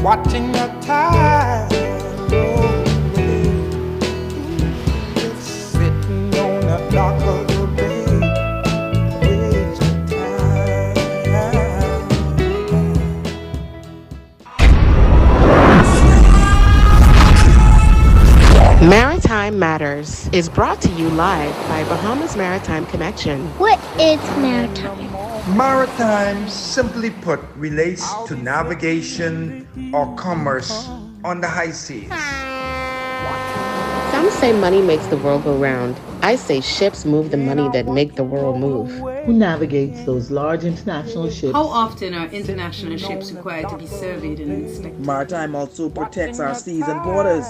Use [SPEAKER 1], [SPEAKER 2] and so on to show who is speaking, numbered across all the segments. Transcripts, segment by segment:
[SPEAKER 1] watching the tide roll away, sitting on the dock of the bay, wasting time.
[SPEAKER 2] Maritime Matters is brought to you live by Bahamas Maritime Connection.
[SPEAKER 3] What is maritime?
[SPEAKER 4] Maritime, simply put, relates to navigation or commerce on the high seas.
[SPEAKER 2] Some say money makes the world go round. I say ships move the money that make the world move.
[SPEAKER 5] Who navigates those large international ships?
[SPEAKER 6] How often are international ships required to be surveyed and inspected?
[SPEAKER 7] Maritime also protects our seas and borders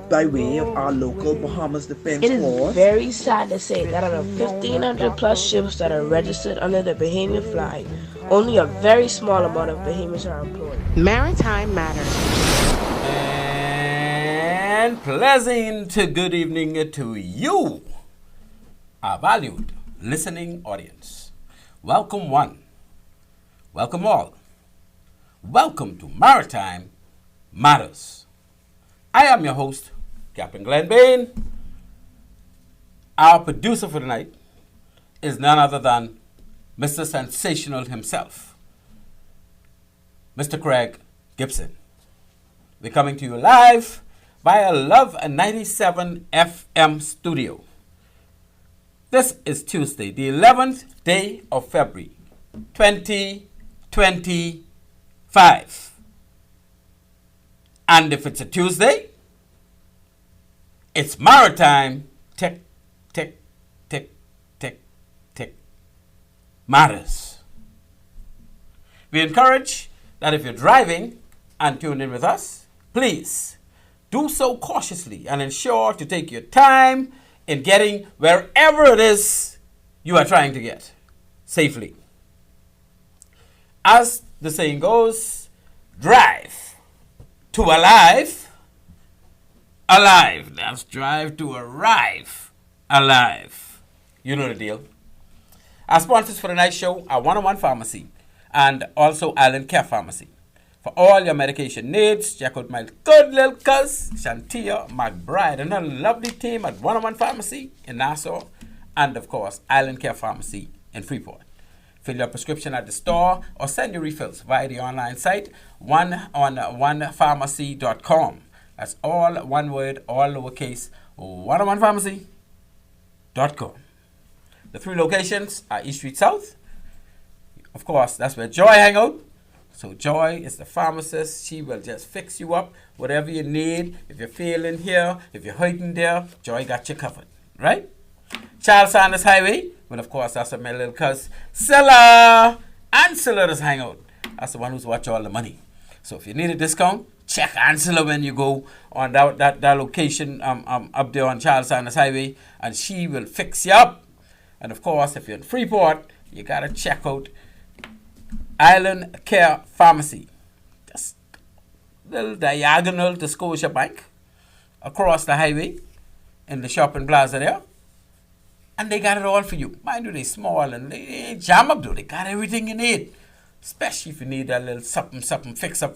[SPEAKER 7] by way of our local Bahamas Defense
[SPEAKER 8] It is
[SPEAKER 7] Force.
[SPEAKER 8] very sad to say that out of 1,500 plus ships that are registered under the Bahamian flag, only a very small amount of Bahamians are employed.
[SPEAKER 2] Maritime Matters.
[SPEAKER 9] And pleasant good evening to you, our valued listening audience. Welcome one, welcome all. Welcome to Maritime Matters. I am your host, Captain Glenn Bain. Our producer for tonight is none other than Mr. Sensational himself, Mr. Craig Gibson. We're coming to you live via Love 97 FM studio. This is Tuesday, the 11th day of February, 2025. And if it's a Tuesday, it's Maritime Tick, Tick, Tick, Tick, Tick Matters. We encourage that if you're driving and tune in with us, please do so cautiously and ensure to take your time in getting wherever it is you are trying to get safely. As the saying goes, drive to alive, alive. That's drive to arrive, alive. You know the deal. Our sponsors for tonight's show are 101 Pharmacy and also Island Care Pharmacy. For all your medication needs, check out my good little cuz, Shantia McBride, and her lovely team at 101 Pharmacy in Nassau, and of course, Island Care Pharmacy in Freeport. Fill your prescription at the store or send your refills via the online site, oneononepharmacy.com. That's all one word, all lowercase, 101pharmacy.com. The three locations are East Street South. Of course, that's where Joy hang out. So Joy is the pharmacist. She will just fix you up, whatever you need. If you're feeling here, if you're hurting there, Joy got you covered, right? Charles Sanders Highway, well, of course, that's my little cuz. Silla Ansela does hang out. That's the one who's watch all the money. So if you need a discount, check Ansela when you go on that location up there on Charles Sanders Highway, and she will fix you up. And of course, if you're in Freeport, you got to check out Island Care Pharmacy. Just little diagonal to Scotia Bank, across the highway, in the shopping plaza there. And they got it all for you. Mind you, they small and they ain't jam up though. They got everything you need. Especially if you need that little something, fix up.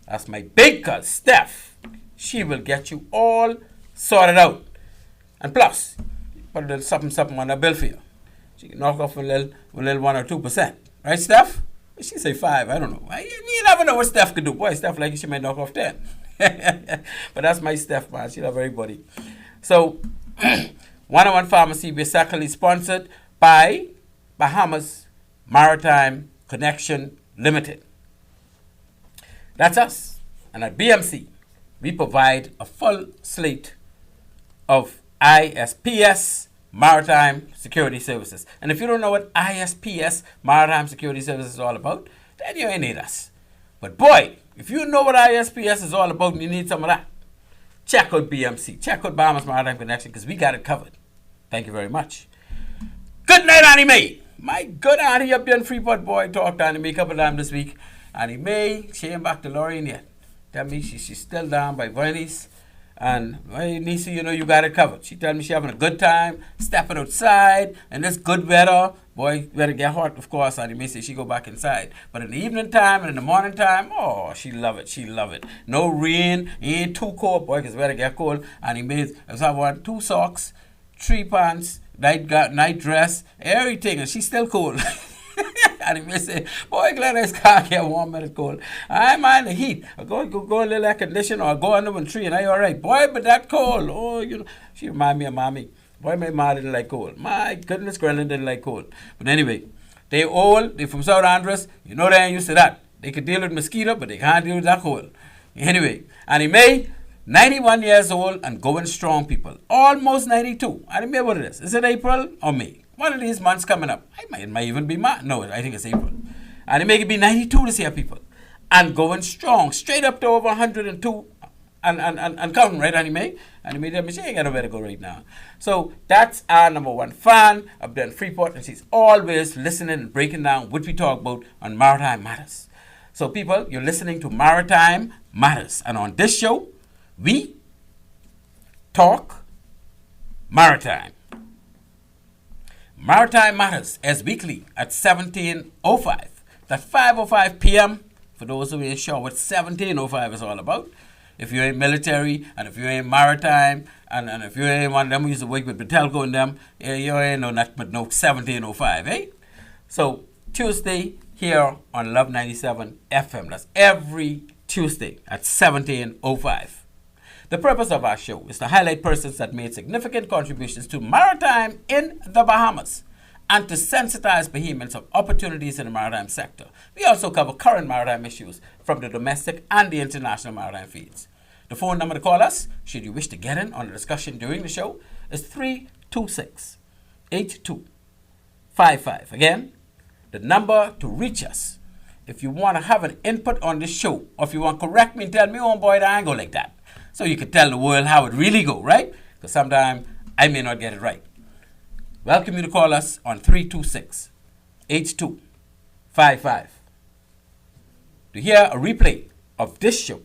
[SPEAKER 9] That's my big cuz, Steph. She will get you all sorted out. And plus, put a little something on her bill for you. She can knock off a little 1 or 2%. Right, Steph? She say 5. I don't know. You never know what Steph could do. Boy, Steph, like she may knock off 10. But that's my Steph, man. She love everybody. So, 101 Pharmacy, basically sponsored by Bahamas Maritime Connection Limited. That's us. And at BMC, we provide a full slate of ISPS Maritime Security Services. And if you don't know what ISPS Maritime Security Services is all about, then you ain't need us. But boy, if you know what ISPS is all about and you need some of that, check out BMC. Check out Bahamas Maritime Connection because we got it covered. Thank you very much. Good night, Annie Mae. My good auntie up there in Freeport, boy, talked to Annie Mae a couple of times this week. Annie Mae, she ain't back to Lorraine yet. Tell me she's still down by Venice. And, hey, Nisa, you know, you got it covered. She tell me she having a good time, stepping outside, and this good weather. Boy, better get hot, of course, and he may say she go back inside. But in the evening time and in the morning time, oh, she love it. She love it. No rain, he ain't too cold, boy, because better get cold. And he made, I want 2 socks, 3 pants, night dress, everything, and she's still cold. And he may say, boy, glad I can't get warm and cold. I mind the heat. I go a little air conditioner or go under one tree and I all right. Boy, but that cold. Oh, you know, she remind me of mommy. Boy, my mom didn't like cold. My goodness, Grandin didn't like cold. But anyway, they old, they from South Andres. You know they ain't used to that. They could deal with mosquito, but they can't deal with that cold. Anyway, and he may 91 years old and going strong, people. Almost 92. I don't know what it is. Is it April or May? One of these months coming up. It might even be March. No, I think it's April. And he may be 92 this year, people. And going strong, straight up to over 102 and counting, right, Annie Mae? Annie Mae, she ain't got nowhere to go right now. So that's our number 1 fan of Dan Freeport, and she's always listening and breaking down what we talk about on Maritime Matters. So people, you're listening to Maritime Matters. And on this show, we talk maritime. Maritime Matters is weekly at 17:05. That's 5:05 p.m. For those who ain't sure what 17:05 is all about. If you ain't military and if you ain't maritime and if you ain't one of them who used to work with Patelco and them, you ain't know nothing but no 17:05, eh? So Tuesday here on Love 97 FM. That's every Tuesday at 17:05. The purpose of our show is to highlight persons that made significant contributions to maritime in the Bahamas and to sensitize Bahamians of opportunities in the maritime sector. We also cover current maritime issues from the domestic and the international maritime fields. The phone number to call us, should you wish to get in on the discussion during the show, is 326-8255. Again, the number to reach us if you want to have an input on this show, or if you want to correct me and tell me, oh boy, that ain't go like that. So you can tell the world how it really go, right? Because sometimes I may not get it right. Welcome you to call us on 326-8255. To hear a replay of this show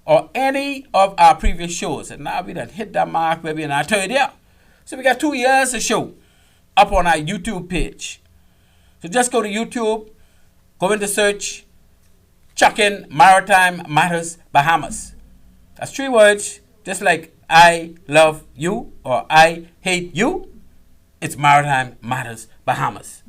[SPEAKER 9] or any of our previous shows, and now we done hit that mark maybe in our third year. So we got 2 years of show up on our YouTube page. So just go to YouTube, go into search, chuck in Maritime Matters Bahamas. That's 3 words, just like I love you or I hate you. It's Maritime Matters Bahamas.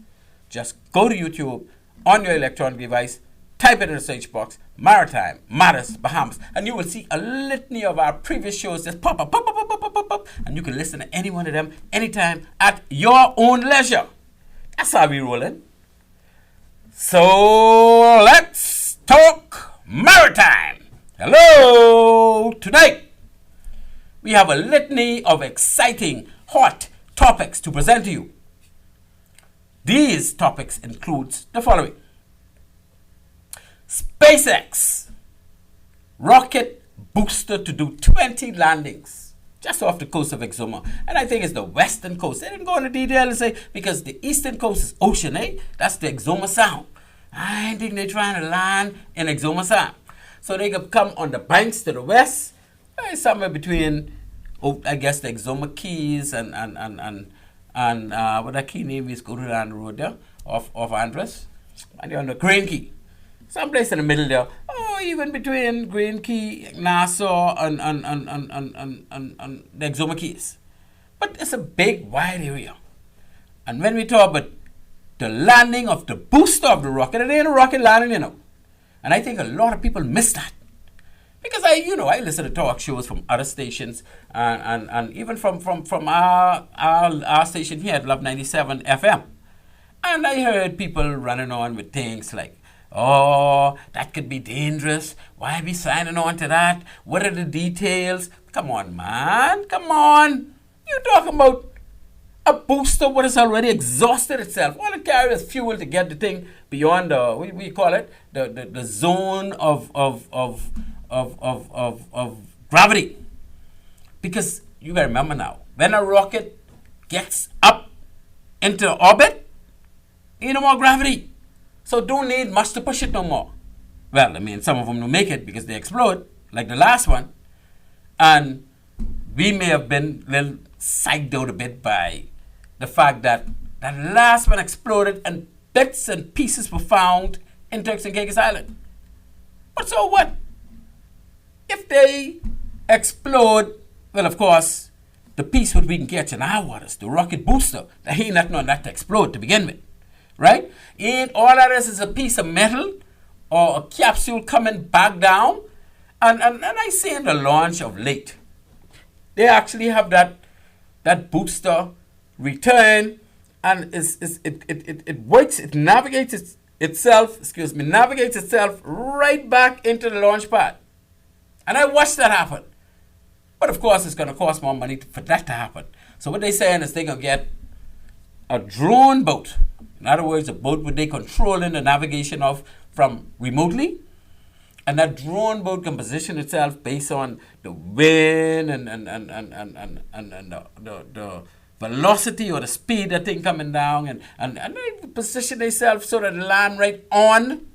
[SPEAKER 9] Just go to YouTube on your electronic device, type it in the search box, Maritime Matters Bahamas, and you will see a litany of our previous shows just pop up, and you can listen to any one of them anytime at your own leisure. That's how we rolling. So let's talk maritime. Hello! Tonight, we have a litany of exciting, hot topics to present to you. These topics include the following. SpaceX rocket booster to do 20 landings just off the coast of Exuma. And I think it's the western coast. They didn't go into detail and say, because the eastern coast is ocean, eh? That's the Exuma Sound. I think they're trying to land in Exuma Sound. So they could come on the banks to the west, somewhere between, I guess, the Exuma Keys and what that key name is, go down the road there, of Andres, and you're on the Green Key. Someplace in the middle there, even between Green Key, Nassau, and the Exuma Keys. But it's a big, wide area. And when we talk about the landing of the booster of the rocket, it ain't a rocket landing, you know. And I think a lot of people miss that. Because I listen to talk shows from other stations and even from our station here at Love 97 FM. And I heard people running on with things like, oh, that could be dangerous. Why be signing on to that? What are the details? Come on, man. Come on. You're talking about a booster what has already exhausted itself. All it carries is fuel to get the thing beyond the, we call it, the zone of gravity. Because you gotta remember now, when a rocket gets up into orbit, ain't no more gravity. So don't need much to push it no more. Well, I mean, some of them don't make it because they explode, like the last one. And we may have been a little psyched out a bit by the fact that That last one exploded and bits and pieces were found in Turks and Caicos Island. But so what? If they explode, well, of course, the piece what we can catch in our waters, the rocket booster, that ain't nothing on that to explode to begin with, right? And all that is a piece of metal or a capsule coming back down. And I see in the launch of late, they actually have that booster return, and it works, it navigates itself right back into the launch pad. And I watched that happen. But of course, it's going to cost more money for that to happen. So what they're saying is they're going to get a drone boat. In other words, a boat where they controlling the navigation of from remotely. And that drone boat can position itself based on the wind and the velocity or the speed that thing coming down. And they position themselves so that they land right on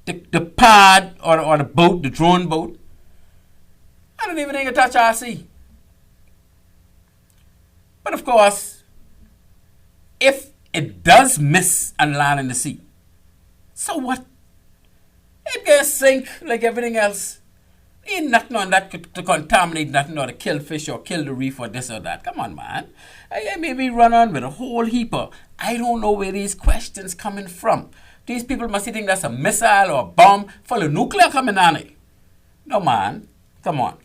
[SPEAKER 9] the pad or the boat, the drone boat. I don't even think it touch RC. But of course, if it does miss and land in the sea, so what? It can sink like everything else. Ain't nothing on that to contaminate nothing or to kill fish or kill the reef or this or that. Come on, man. I maybe run on with a whole heap of, I don't know where these questions coming from. These people must think that's a missile or a bomb full of nuclear coming on it. No, man. Come on.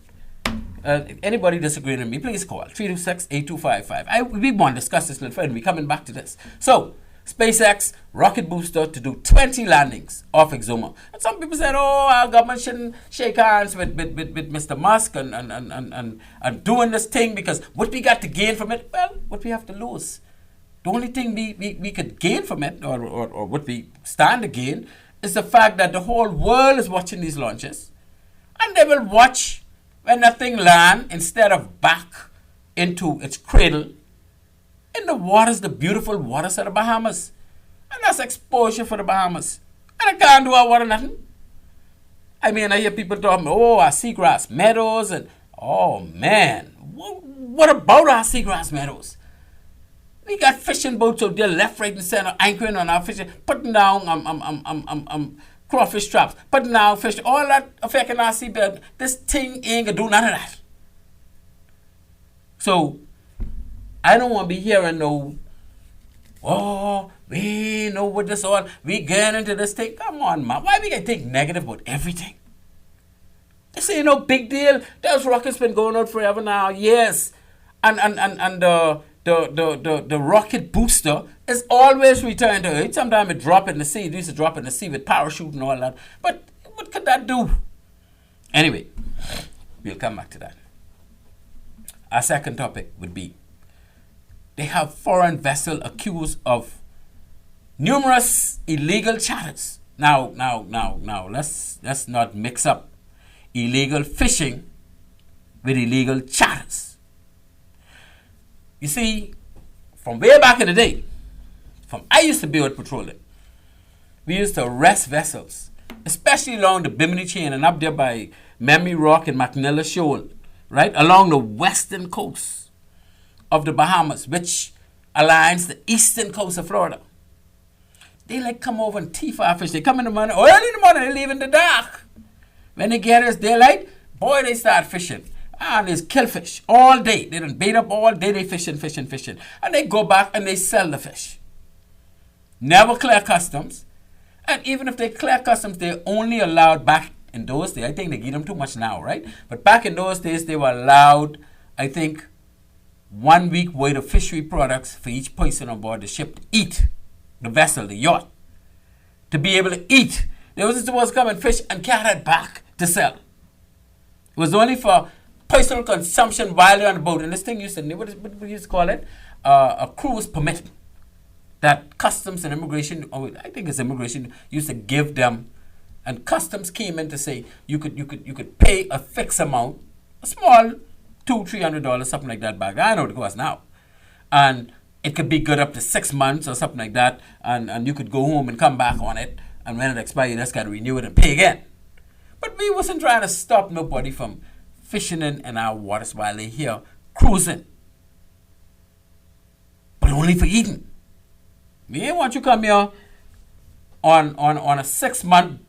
[SPEAKER 9] Anybody disagreeing with me, please call 326-8255. We want to discuss this a little further. We're coming back to this. So, SpaceX rocket booster to do 20 landings off Exuma. And some people said, oh, our government shouldn't shake hands with Mr. Musk and doing this thing because what we got to gain from it, well, what we have to lose. The only thing we could gain from it, or what we stand to gain, is the fact that the whole world is watching these launches. And they will watch when that thing land instead of back into its cradle in the waters, the beautiful waters of the Bahamas. And that's exposure for the Bahamas. And I can't do our water nothing. I mean, I hear people talking, oh, our seagrass meadows, and oh man, what about our seagrass meadows? We got fishing boats out there, left, right, and center, anchoring on our fishing, putting down crawfish traps, putting down fish, all that affecting our seabed. This thing ain't gonna do none of that. So, I don't want to be hearing no, oh, we know what this all, we get into this thing. Come on, man. Why we gotta think negative about everything? This ain't no big deal. Those rockets been going out forever now, yes. And the rocket booster is always returned to Earth. Sometimes it drop in the sea. It used to drop in the sea with parachute and all that. But what could that do? Anyway, we'll come back to that. Our second topic would be, they have foreign vessel accused of numerous illegal charters. Now, let's not mix up illegal fishing with illegal charters. You see, from way back in the day, I used to be with patrolling, we used to arrest vessels, especially along the Bimini Chain and up there by Memory Rock and McNilla Shoal, right, along the western coast of the Bahamas, which aligns the eastern coast of Florida. They like come over and thief our fish. They come in the morning, early in the morning, they leave in the dark. When they get us daylight, boy, they start fishing. And there's killfish all day. They done bait up all day, they fishing. And they go back and they sell the fish. Never clear customs. And even if they clear customs, they're only allowed back in those days. I think they give them too much now, right? But back in those days, they were allowed, I think, 1 week worth of fishery products for each person on board the ship to eat. The vessel, the yacht. To be able to eat. They wasn't supposed to come and fish and carry it back to sell. It was only for personal consumption while you're on the boat. And this thing used to, what we used to call it? A cruise permit. That customs and immigration, or I think it's immigration, used to give them. And customs came in to say you could pay a fixed amount, a small $200-$300, something like that back. I know what it costs now. And it could be good up to 6 months or something like that. And you could go home and come back on it. And when it expires, you just got to renew it and pay again. But we wasn't trying to stop nobody from fishing in our waters while they're here cruising. But only for eating. We ain't want you come here on a 6-month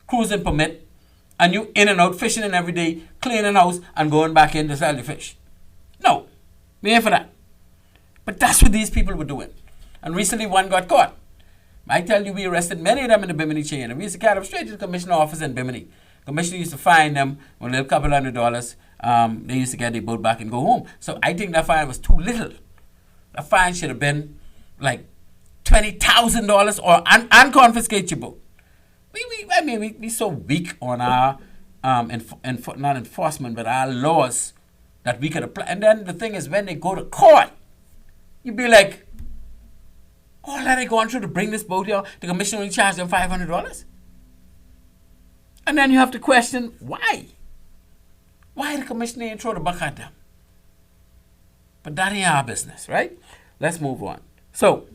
[SPEAKER 9] cruising permit, and you in and out fishing in every day, cleaning house, and going back in to sell the fish. No, we ain't for that. But that's what these people were doing. And recently one got caught. I tell you, we arrested many of them in the Bimini chain, and we used to carry them straight to the commissioner office in Bimini. Commissioner used to fine them with a little couple $100. They used to get their boat back and go home. So I think that fine was too little. The fine should have been like $20,000 or and confiscate your boat. We so weak on our not enforcement, but our laws that we could apply. And then the thing is, when they go to court, you'd be like, all that they gone through to bring this boat here, the commissioner only charged them $500? And then you have to question, why? Why the commissioner ain't throw the buck at them? But that ain't our business, right? Let's move on. So,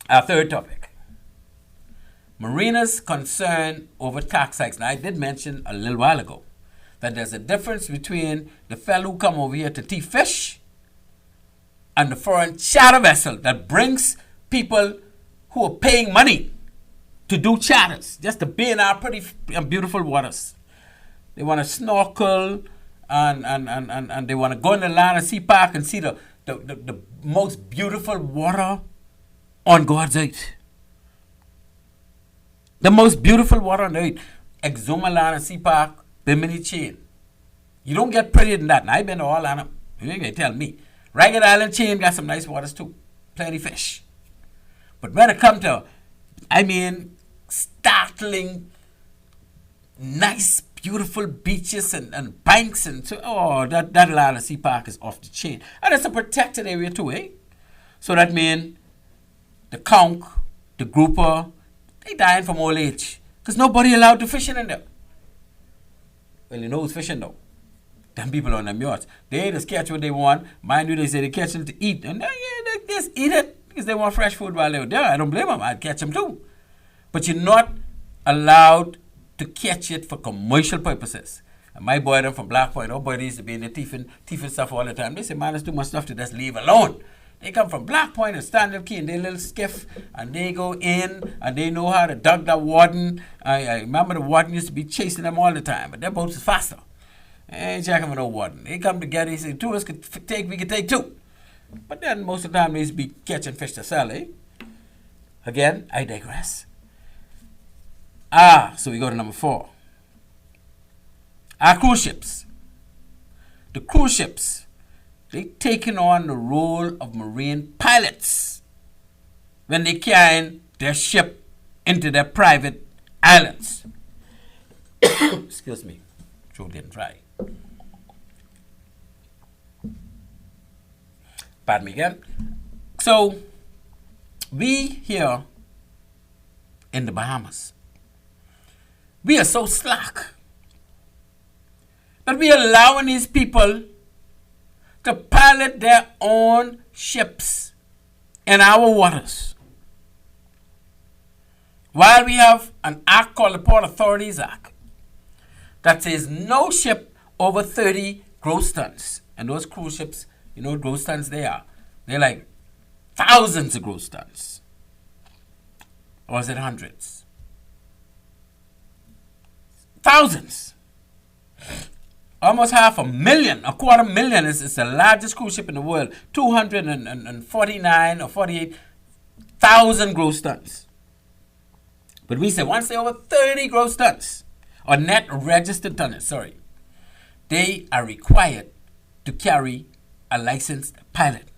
[SPEAKER 9] our third topic. Marinas concern over tax hikes. Now, I did mention a little while ago that there's a difference between the fellow who come over here to thief fish and the foreign charter vessel that brings people who are paying money to do charters, just to be in our pretty and beautiful waters. They want to snorkel and they want to go in the land and sea park and see the most beautiful water on God's earth. The most beautiful water on earth. Exuma Land and Sea Park, Bimini Chain. You don't get prettier than that. Now, I've been to all of them. You ain't going to tell me. Ragged Island Chain got some nice waters too. Plenty fish. But when it comes to, startling, nice, beautiful beaches and banks and so, that Land and Sea Park is off the chain. And it's a protected area too, eh? So that means the conch, the grouper, they dying from old age. Because nobody allowed to fish in there. Well, you know who's fishing though? Them people on them yachts. They just catch what they want. Mind you, they say they catch them to eat. And they just eat it because they want fresh food while they're there. I don't blame them. I'd catch them too. But you're not allowed to catch it for commercial purposes. And my boy them from Black Point, boy, they used to be in the thieving stuff all the time. They say, man, there's too much stuff to just leave alone. They come from Black Point and stand up key in their little skiff, and they go in, and they know how to dug that warden. I remember the warden used to be chasing them all the time, but their boats is faster. Ain't checking for no warden. They come together, they say, two of us could take, we could take two. But then most of the time they used to be catching fish to sell, eh? Again, I digress. So we go to number 4. Our cruise ships. The cruise ships, they taking on the role of marine pilots when they carrying their ship into their private islands. Excuse me, throat getting dry. Pardon me again. So, we here in the Bahamas, we are so slack that we are allowing these people to pilot their own ships in our waters. While we have an act called the Port Authorities Act that says no ship over 30 gross tons. And those cruise ships, you know what gross tons they are? They're like thousands of gross tons. Or is it hundreds? Thousands. Almost 500,000, 250,000 is the largest cruise ship in the world. 249 or 48,000 gross tons. But we say once they're over 30 gross tons, or net registered tonnage, they are required to carry a licensed pilot.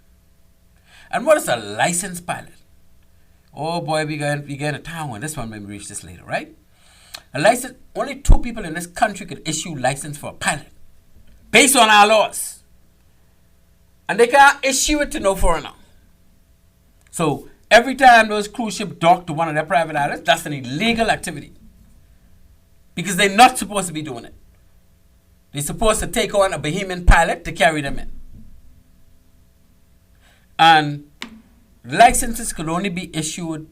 [SPEAKER 9] And what is a licensed pilot? Oh boy, we going to town on this one when we reach this later, right? A license, only 2 people in this country could issue license for a pilot, based on our laws. And they can't issue it to no foreigner. So every time those cruise ships dock to one of their private islands, that's an illegal activity. Because they're not supposed to be doing it. They're supposed to take on a Bahamian pilot to carry them in. And licenses could only be issued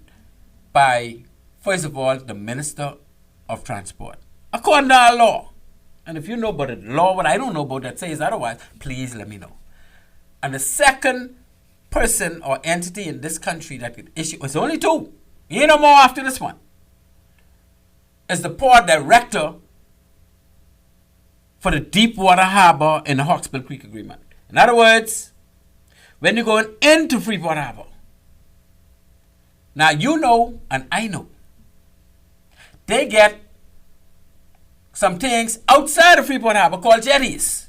[SPEAKER 9] by, first of all, the Minister of Transport, according to our law. And if you know about the law, what I don't know about that says otherwise, please let me know. And the second person or entity in this country that could issue, it's only two, you know, more after this one, is the port director for the Deepwater Harbor in the Hawksbill Creek Agreement. In other words, when you're going into Freeport Harbor, now you know and I know, they get some things outside of Freeport Harbor called jetties.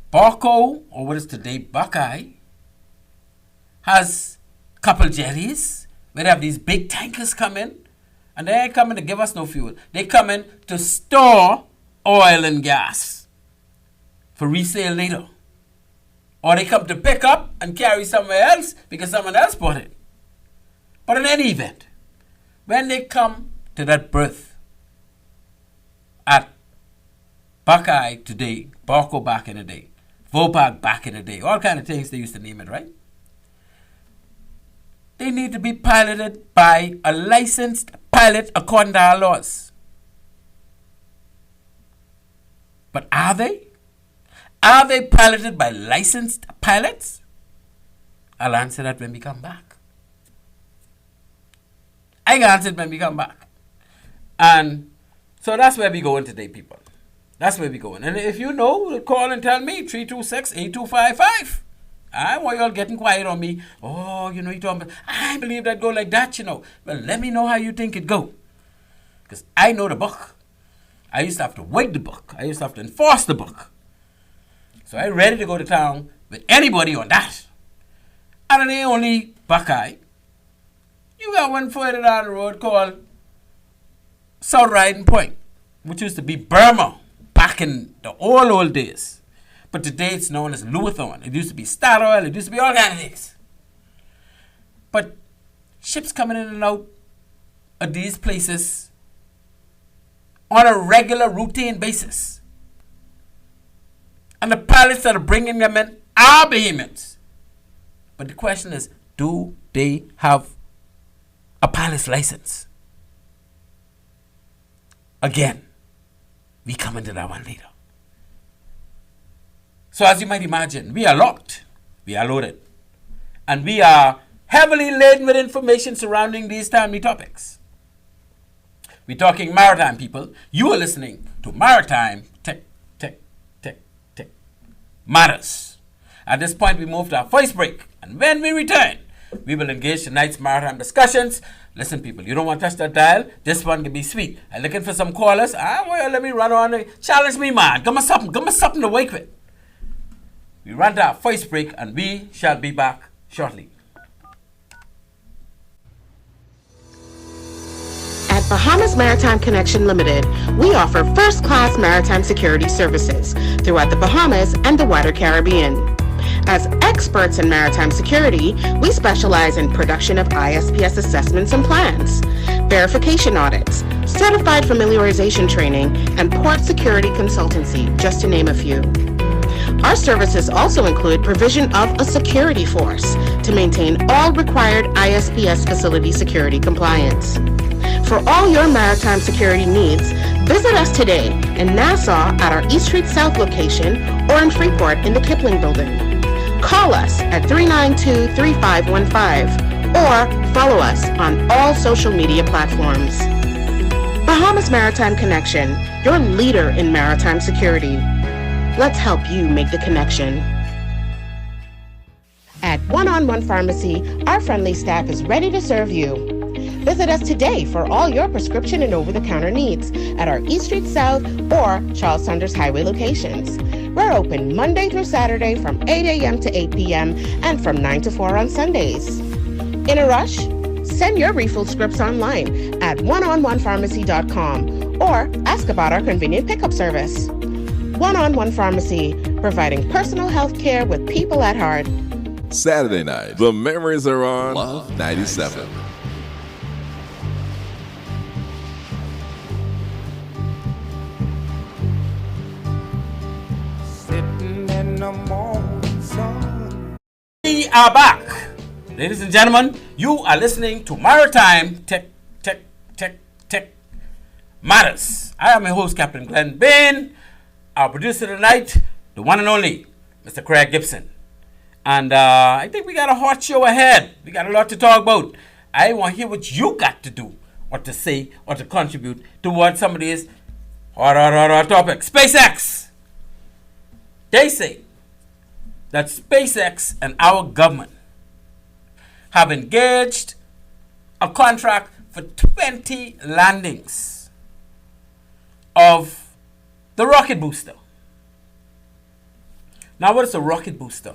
[SPEAKER 9] Barco, or what is today Buckeye, has a couple jetties where they have these big tankers come in, and they ain't coming to give us no fuel. They come in to store oil and gas for resale later. Or they come to pick up and carry somewhere else because someone else bought it. But in any event, when they come to that berth at Buckeye today, Barco back in the day, Vopak back in the day, all kind of things they used to name it, right? They need to be piloted by a licensed pilot according to our laws. But are they? Are they piloted by licensed pilots? I'll answer that when we come back. I can answer it when we come back. And so that's where we're going today, people. That's where we're going. And if you know, call and tell me, 326-8255. I want you all getting quiet on me. Oh, you know, you talking about, I believe that go like that, you know. Well, let me know how you think it go. Because I know the book. I used to have to write the book. I used to have to enforce the book. So I'm ready to go to town with anybody on that. And it ain't only Buckeye. You got one further down the road called South Riding Point, which used to be Burma back in the old days. But today it's known as Luathorn. It used to be Statoil. It used to be all kinds of things. But ships coming in and out of these places on a regular routine basis. And the pilots that are bringing them in are Bahamians. But the question is, do they have a pilot's license? Again, we come into that one later. So as you might imagine, we are locked, we are loaded, and we are heavily laden with information surrounding these timely topics. We're talking maritime, people. You are listening to Maritime Matters. At this point, we move to our first break, and when we return, we will engage tonight's maritime discussions. Listen, people, you don't want to touch that dial. This one can be sweet. I'm looking for some callers. Well, let me run on and challenge me, man. Give me something to wake with. We run to our first break, and we shall be back shortly.
[SPEAKER 2] At Bahamas Maritime Connection Limited, we offer first-class maritime security services throughout the Bahamas and the wider Caribbean. As experts in maritime security, we specialize in production of ISPS assessments and plans, verification audits, certified familiarization training, and port security consultancy, just to name a few. Our services also include provision of a security force to maintain all required ISPS facility security compliance. For all your maritime security needs, visit us today in Nassau at our East Street South location or in Freeport in the Kipling Building. Call us at 392-3515 or follow us on all social media platforms. Bahamas Maritime Connection, your leader in maritime security. Let's help you make the connection. At One-on-One Pharmacy, our friendly staff is ready to serve you. Visit us today for all your prescription and over-the-counter needs at our East Street South or Charles Saunders Highway locations. We're open Monday through Saturday from 8 a.m. to 8 p.m. and from 9 to 4 on Sundays. In a rush? Send your refill scripts online at oneononepharmacy.com or ask about our convenient pickup service. One-on-One Pharmacy, providing personal health care with people at heart.
[SPEAKER 10] Saturday night, the memories are on Love 97.
[SPEAKER 1] Sitting in the morning sun.
[SPEAKER 9] We are back. Ladies and gentlemen, you are listening to Maritime Matters. I am your host, Captain Glenn Bain. Our producer tonight, the one and only, Mr. Craig Gibson. And I think we got a hot show ahead. We got a lot to talk about. I want to hear what you got to do, or to say, or to contribute towards some of these hot topics. SpaceX. They say that SpaceX and our government have engaged a contract for 20 landings of the rocket booster. Now, what is a rocket booster?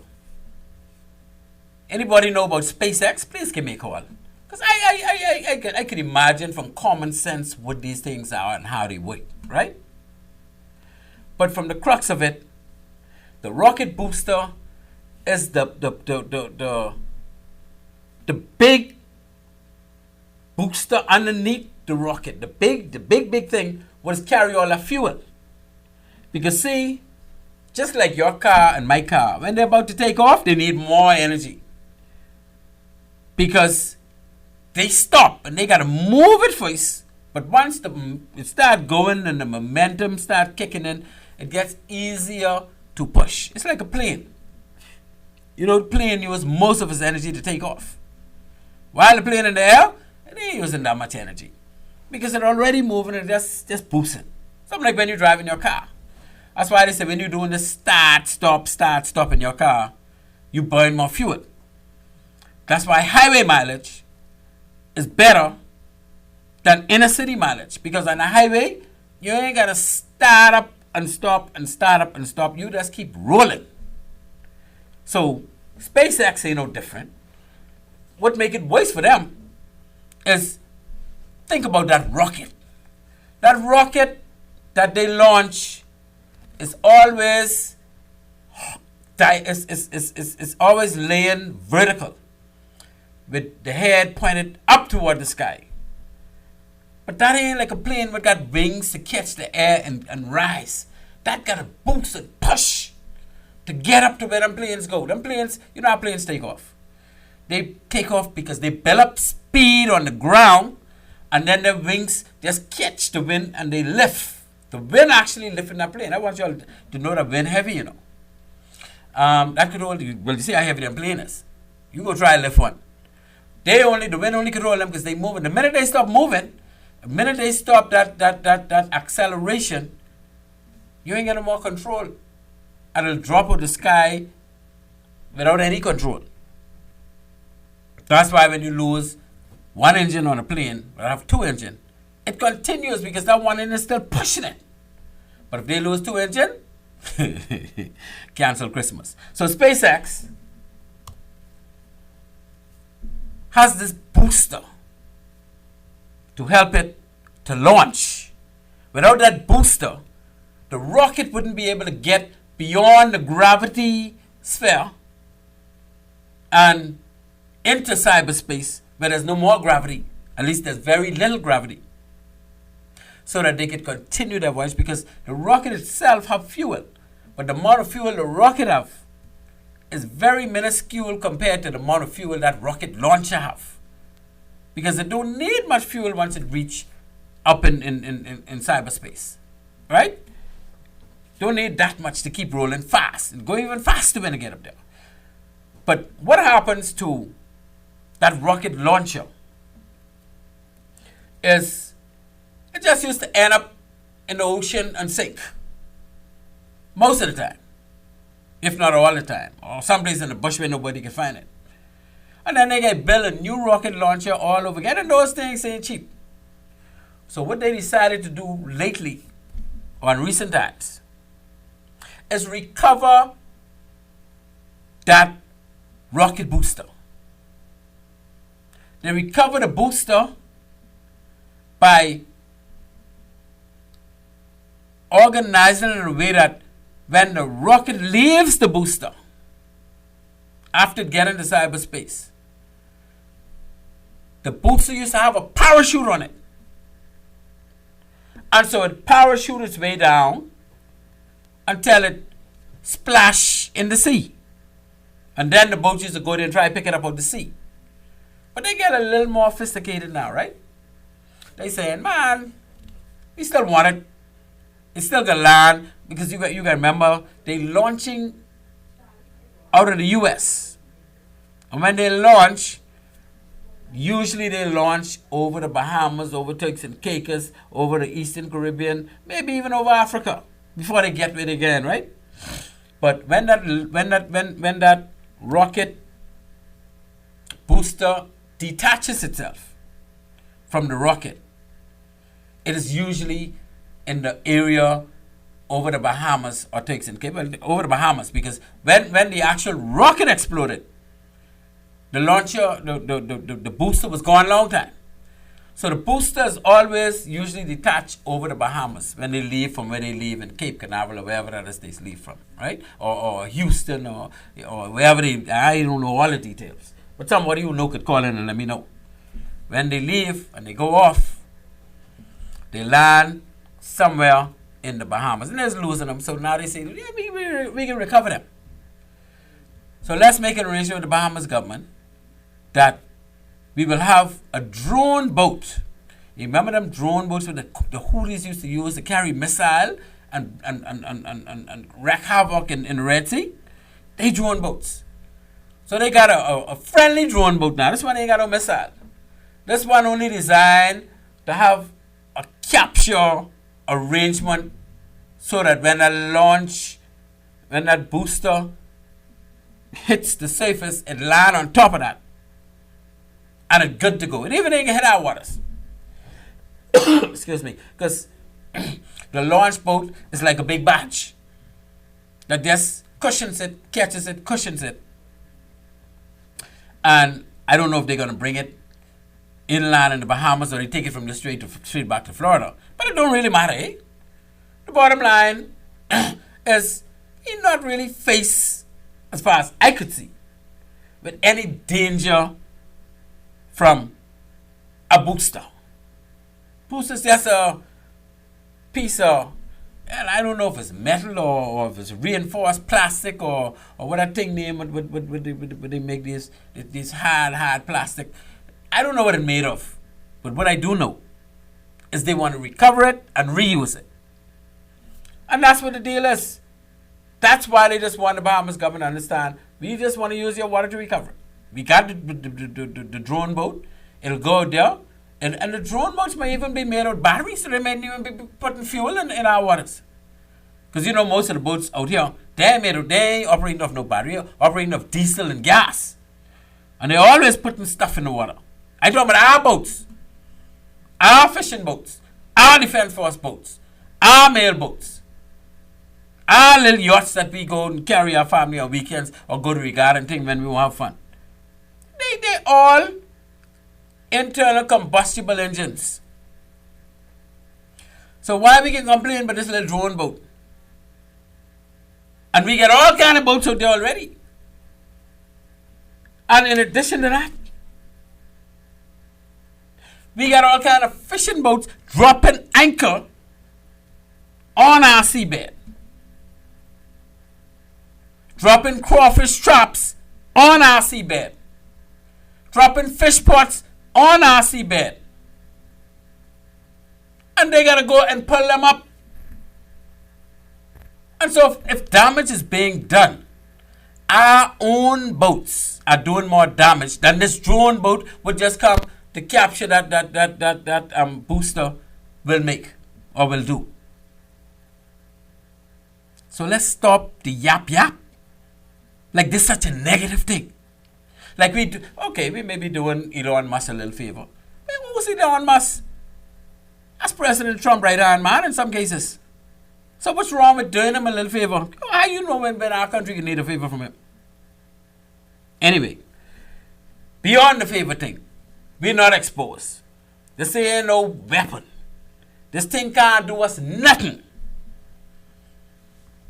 [SPEAKER 9] Anybody know about SpaceX? Please give me a call. Because I could imagine from common sense what these things are and how they work, right? But from the crux of it, the rocket booster is the big booster underneath the rocket. The big thing was carry all the fuel. Because see, just like your car and my car, when they're about to take off, they need more energy. Because they stop and they got to move it first. But once it start going and the momentum start kicking in, it gets easier to push. It's like a plane. You know, the plane uses most of its energy to take off. While the plane in the air, it ain't using that much energy. Because it's already moving and just boosting. Something like when you're driving your car. That's why they say when you're doing the start, stop in your car, you burn more fuel. That's why highway mileage is better than inner city mileage. Because on the highway, you ain't got to start up and stop and start up and stop. You just keep rolling. So SpaceX ain't no different. What make it worse for them is, think about that rocket. That rocket that they launch is always always laying vertical with the head pointed up toward the sky. But that ain't like a plane that got wings to catch the air and rise. That got a boost and push to get up to where them planes go. Them planes, you know how planes take off. They take off because they build up speed on the ground, and then their wings just catch the wind and they lift. The wind actually lifting that plane. I want you all to know that wind heavy, you know. That could only, well, you see how heavy them plane is. You go try and lift one. The wind only control them because they moving. The minute they stop moving, the minute they stop that acceleration, you ain't getting more control. And it'll drop out the sky without any control. That's why when you lose one engine on a plane, or have two engines, it continues because that one engine is still pushing it. But if they lose two engines, cancel Christmas. So SpaceX has this booster to help it to launch. Without that booster, the rocket wouldn't be able to get beyond the gravity sphere and into cyberspace where there's no more gravity. At least there's very little gravity. So that they could continue their voyage, because the rocket itself have fuel. But the amount of fuel the rocket have is very minuscule compared to the amount of fuel that rocket launcher have. Because it don't need much fuel once it reach up in cyberspace. Right? Don't need that much to keep rolling fast. And go even faster when they get up there. But what happens to that rocket launcher is it just used to end up in the ocean and sink. Most of the time. If not all the time. Or someplace in the bush where nobody can find it. And then they get build a new rocket launcher all over again. And those things ain't cheap. So what they decided to do lately, or in recent times, is recover that rocket booster. They recover the booster by organizing it in a way that when the rocket leaves the booster, after getting to cyberspace, the booster used to have a parachute on it. And so it parachutes its way down until it splash in the sea. And then the boat used to go there and try to pick it up out of the sea. But they get a little more sophisticated now, right? They saying, man, we still want it. It's still gonna land, because you got to remember, they launching out of the U.S. And when they launch, usually they launch over the Bahamas, over Turks and Caicos, over the Eastern Caribbean, maybe even over Africa before they get with it again, right? But when that rocket booster detaches itself from the rocket, it is usually in the area over the Bahamas or Turks and Caicos, over the Bahamas, because when the actual rocket exploded, the launcher, the booster was gone a long time. So the boosters always usually detach over the Bahamas when they leave from where they leave in Cape Canaveral or wherever that is they leave from, right? Or Houston or wherever they, I don't know all the details. But somebody who know could call in and let me know. When they leave and they go off, they land somewhere in the Bahamas. And they're losing them. So now they say, yeah, we can recover them. So let's make an arrangement with the Bahamas government that we will have a drone boat. You remember them drone boats that the Houthis used to use to carry missile and wreak havoc in the Red Sea? They drone boats. So they got a friendly drone boat now. This one ain't got no missile. This one only designed to have a capture arrangement so that when that booster hits the surface, it land on top of that. And it's good to go. It even ain't gonna hit our waters. Excuse me. Because the launch boat is like a big batch that just cushions it, catches it, cushions it. And I don't know if they're gonna bring it inland in the Bahamas or they take it from the straight back to Florida. But it don't really matter, eh? The bottom line is you're not really faced, as far as I could see, with any danger from a booster. Booster is just a piece of, and I don't know if it's metal or if it's reinforced plastic or what that thing name would they make this hard plastic. I don't know what it's made of, but what I do know is they want to recover it and reuse it. And that's what the deal is. That's why they just want the Bahamas government to understand, we just want to use your water to recover it. We got the drone boat. It'll go out there. And the drone boats may even be made of batteries, so they may even be putting fuel in our waters. Because you know most of the boats out here, they operating off no battery, operating off diesel and gas. And they're always putting stuff in the water. I talk about our boats, our fishing boats, our defense force boats, our mail boats, our little yachts that we go and carry our family on weekends or go to regard and thing when we want to have fun. They all internal combustible engines. So why we can complain about this little drone boat? And we get all kind of boats out there already. And in addition to that, we got all kind of fishing boats dropping anchor on our seabed. Dropping crawfish traps on our seabed. Dropping fish pots on our seabed. And they got to go and pull them up. And so if damage is being done, our own boats are doing more damage than this drone boat would just come to capture that booster will make or will do. So let's stop the yap. Like this is such a negative thing. Like we may be doing Elon Musk a little favor. Who's Elon Musk? That's President Trump right hand man in some cases. So what's wrong with doing him a little favor? How you know when our country can need a favor from him? Anyway, beyond the favor thing, we're not exposed. This ain't no weapon. This thing can't do us nothing.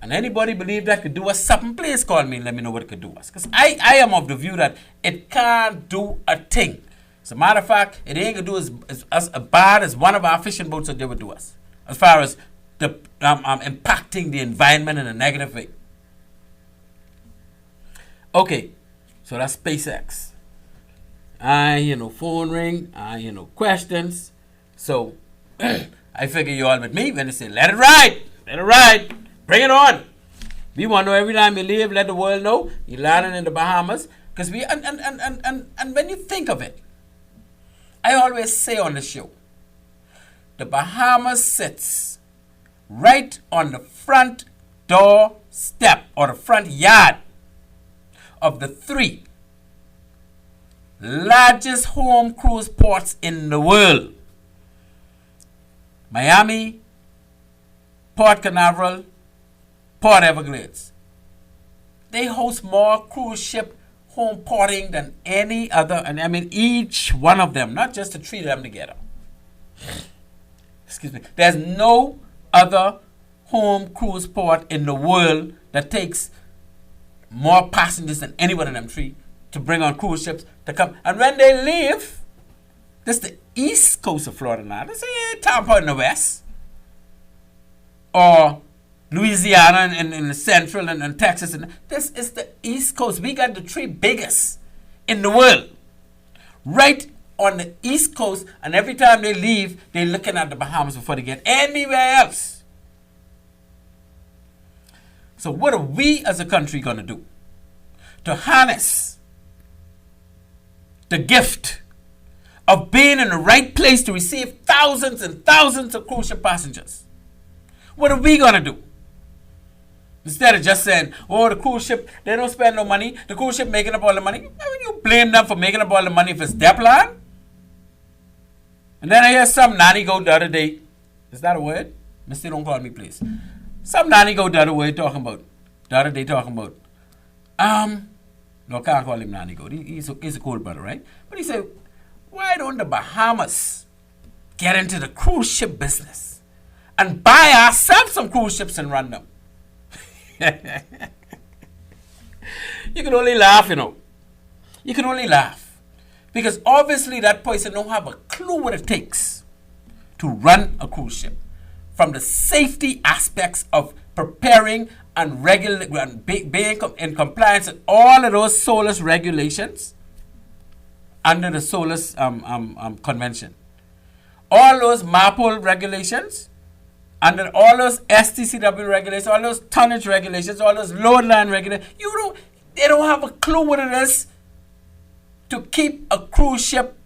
[SPEAKER 9] And anybody believe that could do us something, please call me and let me know what it could do us. Because I am of the view that it can't do a thing. As a matter of fact, it ain't going to do as bad as one of our fishing boats that they would do us. As far as the impacting the environment in a negative way. Okay, so that's SpaceX. Phone ring, questions. So I figure you all with me when they say, let it ride, bring it on. We want to know every time you leave, let the world know you're landing in the Bahamas. Because and when you think of it, I always say on the show, the Bahamas sits right on the front door step or the front yard of the 3 largest home cruise ports in the world. Miami, Port Canaveral, Port Everglades. They host more cruise ship home porting than any other, and I mean each one of them, not just the 3 of them together. Excuse me. There's no other home cruise port in the world that takes more passengers than any one of them 3 to bring on cruise ships to come. And when they leave, this is the east coast of Florida now. They say Tampa in the west, or Louisiana in the central and Texas. And this is the east coast. We got the 3 biggest in the world right on the east coast, and every time they leave, they're looking at the Bahamas before they get anywhere else. So what are we as a country going to do to harness the gift of being in the right place to receive thousands and thousands of cruise ship passengers? What are we going to do? Instead of just saying, oh, the cruise ship, they don't spend no money, the cruise ship making up all the money. Why would you blame them for making up all the money if it's their plan? And then I hear some nanny go the other day. Is that a word? Mister, don't call me, please. Some nanny go the other day talking about, no, I can't call him nanny go. He's a cool brother, right? But he said, why don't the Bahamas get into the cruise ship business and buy ourselves some cruise ships and run them? You can only laugh, you know. You can only laugh. Because obviously that person don't have a clue what it takes to run a cruise ship. From the safety aspects of preparing and being in compliance with all of those SOLAS regulations under the SOLAS convention. All those MAPOL regulations, under all those STCW regulations, all those tonnage regulations, all those load line regulations, they don't have a clue what it is to keep a cruise ship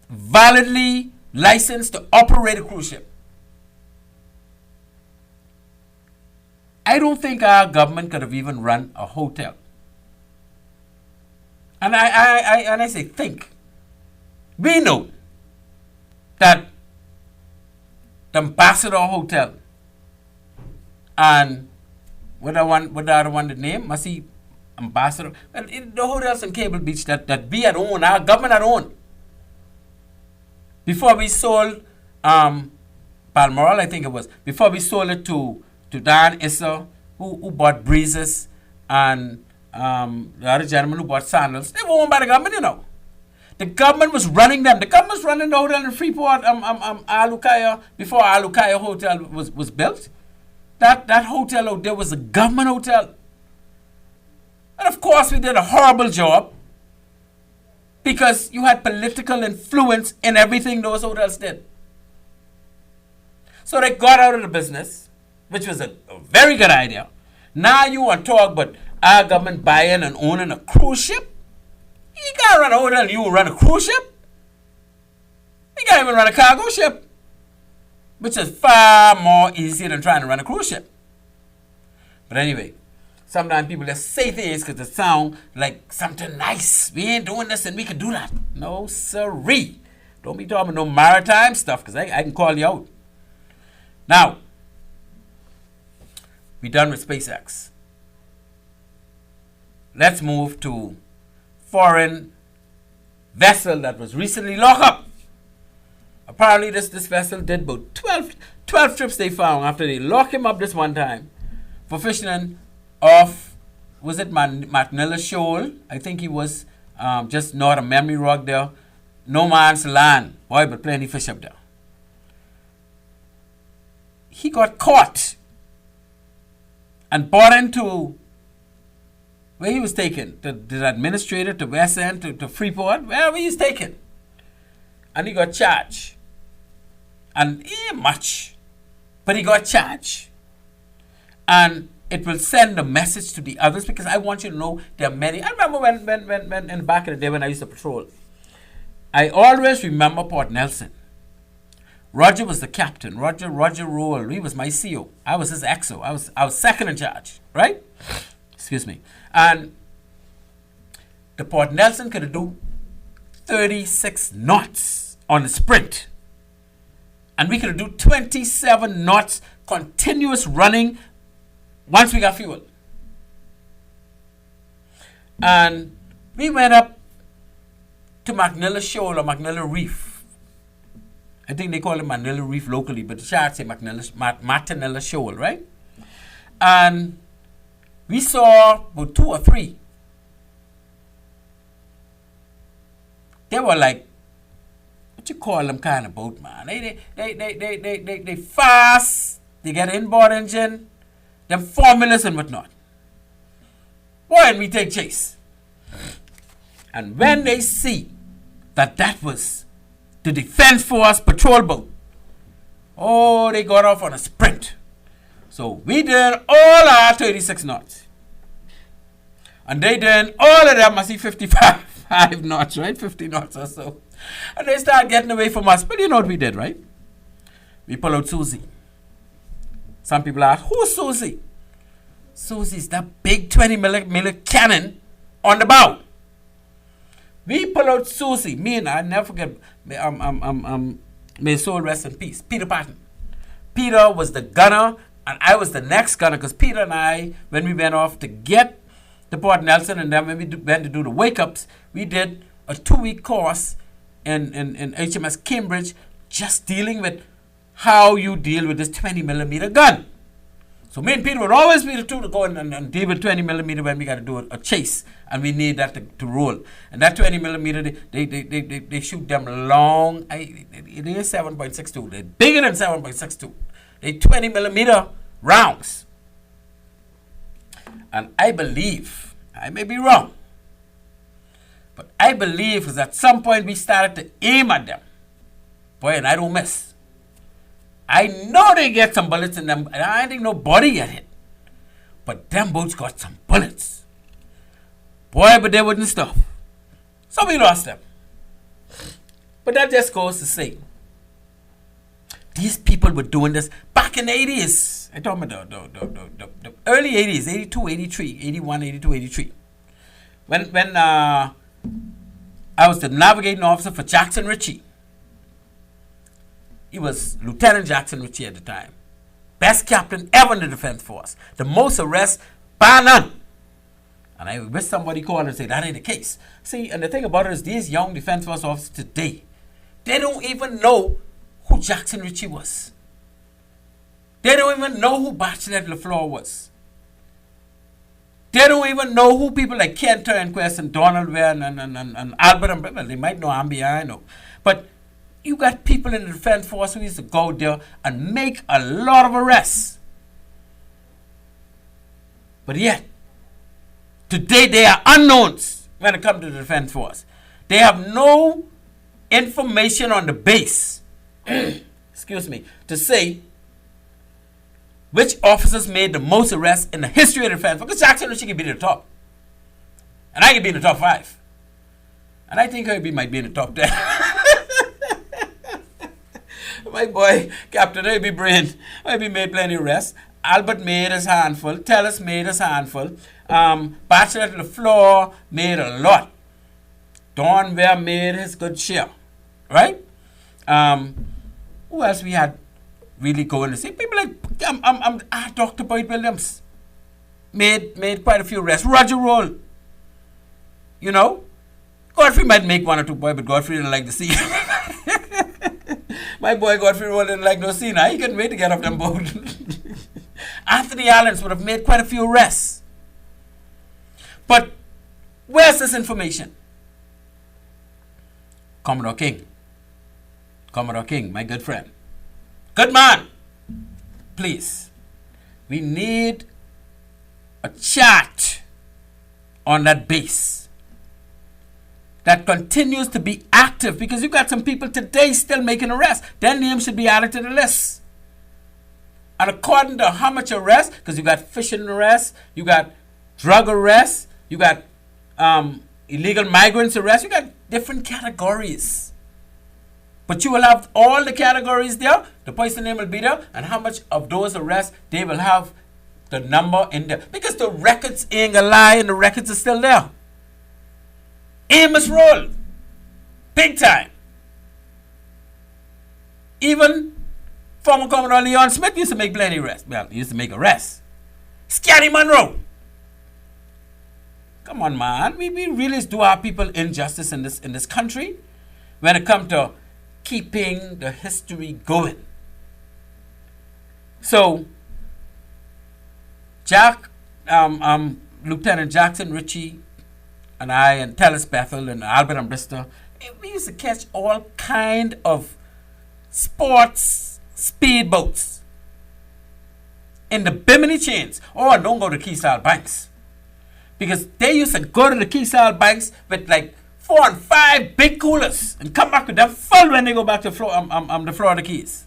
[SPEAKER 9] validly licensed to operate a cruise ship. I don't think our government could have even run a hotel. And I say think. We know that the Ambassador Hotel and what the other one the name? Must see Ambassador. Well, the hotels in Cable Beach that we had owned, our government had owned. Before we sold Balmoral, I think it was. Before we sold it to Dan Issa, who bought Breezes, and the other gentleman who bought Sandals. They were owned by the government, you know. The government was running them. The government was running the hotel in Freeport, Alukaya, before Alukaya Hotel was built. That hotel out there was a government hotel. And of course we did a horrible job because you had political influence in everything those hotels did. So they got out of the business, which was a very good idea. Now you want to talk about our government buying and owning a cruise ship? You can't run a hotel and you run a cruise ship. You can't even run a cargo ship, which is far more easier than trying to run a cruise ship. But anyway, sometimes people just say things because it sound like something nice. We ain't doing this and we can do that. No, sirree. Don't be talking about no maritime stuff because I can call you out. Now, we done with SpaceX. Let's move to foreign vessel that was recently locked up. Apparently this vessel did about 12 trips they found after they locked him up this one time for fishing off, was it Martinella Shoal? I think he was just north of Memory Rock there. No man's land. Boy, but plenty fish up there. He got caught and brought into where he was taken, the administrator, to West End, to Freeport, wherever he was taken. And he got charged. And he ain't much, but he got charged. And It will send a message to the others because I want you to know there are many. I remember when in back in the day when I used to patrol, I always remember Port Nelson. Roger was the captain. Roger Rowell. He was my CO. I was his XO. I was second in charge, right? Excuse me. And the Port Nelson could do 36 knots on a sprint. And we could do 27 knots continuous running once we got fuel. And we went up to McNilla Shoal or McNilla Reef. I think they call it McNilla Reef locally, but the sharks say Matanilla Shoal, right? And we saw about 2 or 3. They were like, what you call them kind of boat, man? They fast, they get inboard engine, them formulas and whatnot. Boy, and we take chase. And when they see that was the Defense Force patrol boat, oh, they got off on a sprint. So we did all our 36 knots. And they did all of them, I see 55 knots, right? 50 knots or so. And they start getting away from us. But you know what we did, right? We pull out Susie. Some people ask, who's Susie? Susie's that big 20 millimeter cannon on the bow. We pull out Susie. Me and I never forget, may his soul rest in peace, Peter Patton. Peter was the gunner, and I was the next gunner, because Peter and I, when we went off to get the Port Nelson, and then when we went to do the wake-ups, we did a 2-week course in HMS Cambridge, just dealing with how you deal with this 20 millimeter gun. So me and Peter would always be the two to go and deal with 20 millimeter when we got to do a chase, and we need that to roll. And that 20 millimeter, they shoot them long. It is 7.62. They're bigger than 7.62. They 20 millimeter rounds. And I believe, I may be wrong, but I believe is at some point we started to aim at them. Boy, and I don't miss. I know they get some bullets in them, and I think nobody get hit. But them boats got some bullets. Boy, but they wouldn't stop. So we lost them. But that just goes to say, these people were doing this back in the 80s. I talking about the early 80s, 82, 83, 81, 82, 83. When I was the navigating officer for Jackson Ritchie. He was Lieutenant Jackson Ritchie at the time. Best captain ever in the Defense Force. The most arrests, bar none. And I wish somebody called and say, that ain't the case. See, and the thing about it is these young Defense Force officers today, they don't even know who Jackson Ritchie was. They don't even know who Bachelet LaFleur was. They don't even know who people like Kent and Quest and Donald Ware and Albert and well, they might know Ambia, I know. But you got people in the Defense Force who used to go there and make a lot of arrests. But yet, today they are unknowns when it comes to the Defense Force. They have no information on the base, excuse me, to say which officers made the most arrests in the history of the Defense Force. Because Jackson Ritchie could be in the top. And I could be in the top 5. And I think Herbie might be in the top 10. My boy, Captain Herbie Brain, Herbie made plenty of arrests. Albert made his handful. Tellis made his handful. Bachelet LaFleur made a lot. Don Ware made his good share. Right? Who else we had really going to see? People like Dr. Boyd Williams made quite a few arrests. Roger Roll. You know? Godfrey might make 1 or 2 boys, but Godfrey didn't like the sea. My boy Godfrey Roll didn't like no sea. Now he couldn't wait to get off them boat. Anthony Allens would have made quite a few arrests. But where's this information? Commodore King. Commodore King, my good friend. Good man. Please. We need a chart on that base that continues to be active, because you've got some people today still making arrests. Their names should be added to the list. And according to how much arrest, because you got fishing arrest, you got drug arrest, you got illegal migrants arrest, you got different categories. But you will have all the categories there, the person name will be there, and how much of those arrests they will have the number in there. Because the records ain't gonna lie and the records are still there. Amos roll. Big time. Even former Commodore Leon Smith used to make plenty arrests. Well, he used to make arrests. Scotty Monroe. Come on, man. We really do our people injustice in this country when it comes to keeping the history going. So, Lieutenant Jackson Ritchie and I and Tellis Bethel and Albert and Bristol, we used to catch all kind of sports speedboats in the Bimini chains. Oh, don't go to Keysal Banks. Because they used to go to the Keysal Banks with like 4 and 5 big coolers and come back with them full when they go back to the Florida Keys.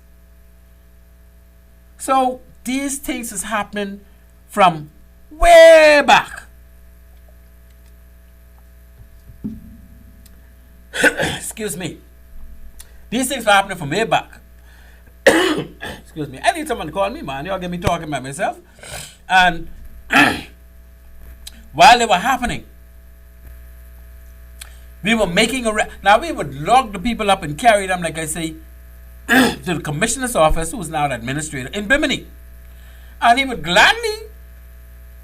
[SPEAKER 9] So these things is happening from way back. Excuse me. These things are happening from way back. Excuse me. I need someone to call me, man. Y'all get me talking by myself. And while they were happening, we were making now we would log the people up and carry them, like I say, to the commissioner's office, who's now the administrator in Bimini. And he would gladly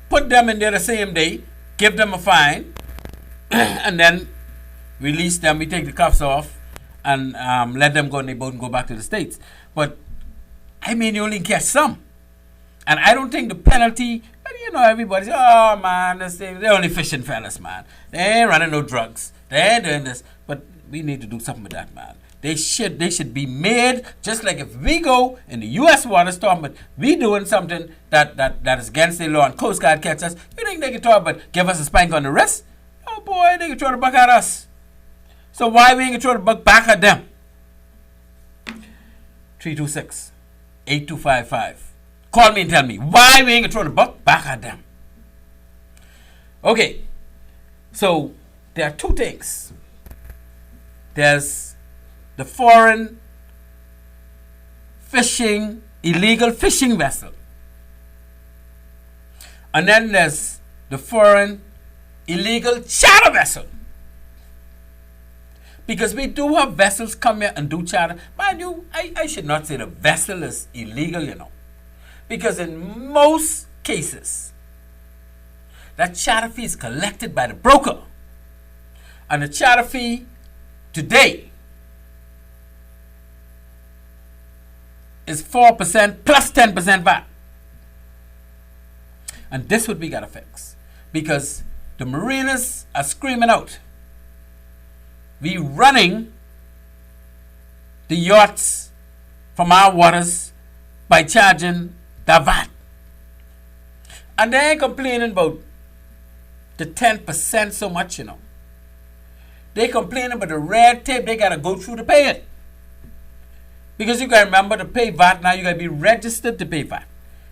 [SPEAKER 9] put them in there the same day, give them a fine, and then release them. We take the cuffs off and let them go in their boat and go back to the States. But, I mean, you only catch some. And I don't think the penalty, you know, everybody's, oh, man, they're only fishing fellas, man. They ain't running no drugs. They ain't doing this. But we need to do something with that, man. They should be made, just like if we go in the U.S. water storm, but we doing something that is against the law and Coast Guard catch us, you think they can talk about give us a spank on the wrist? Oh, boy, they can throw the buck at us. So why we ain't gonna throw the buck back at them? 326-8255. Call me and tell me why we ain't gonna throw the buck back at them. Okay, so there are two things. There's the foreign fishing, illegal fishing vessel. And then there's the foreign illegal charter vessel. Because we do have vessels come here and do charter. Mind you, I should not say the vessel is illegal, you know. Because in most cases, that charter fee is collected by the broker. And the charter fee today is 4% plus 10% VAT. And this what we got to fix. Because the mariners are screaming out. We running the yachts from our waters by charging the VAT. And they ain't complaining about the 10% so much, you know. They complaining about the red tape they got to go through to pay it. Because you got to remember to pay VAT now, you got to be registered to pay VAT.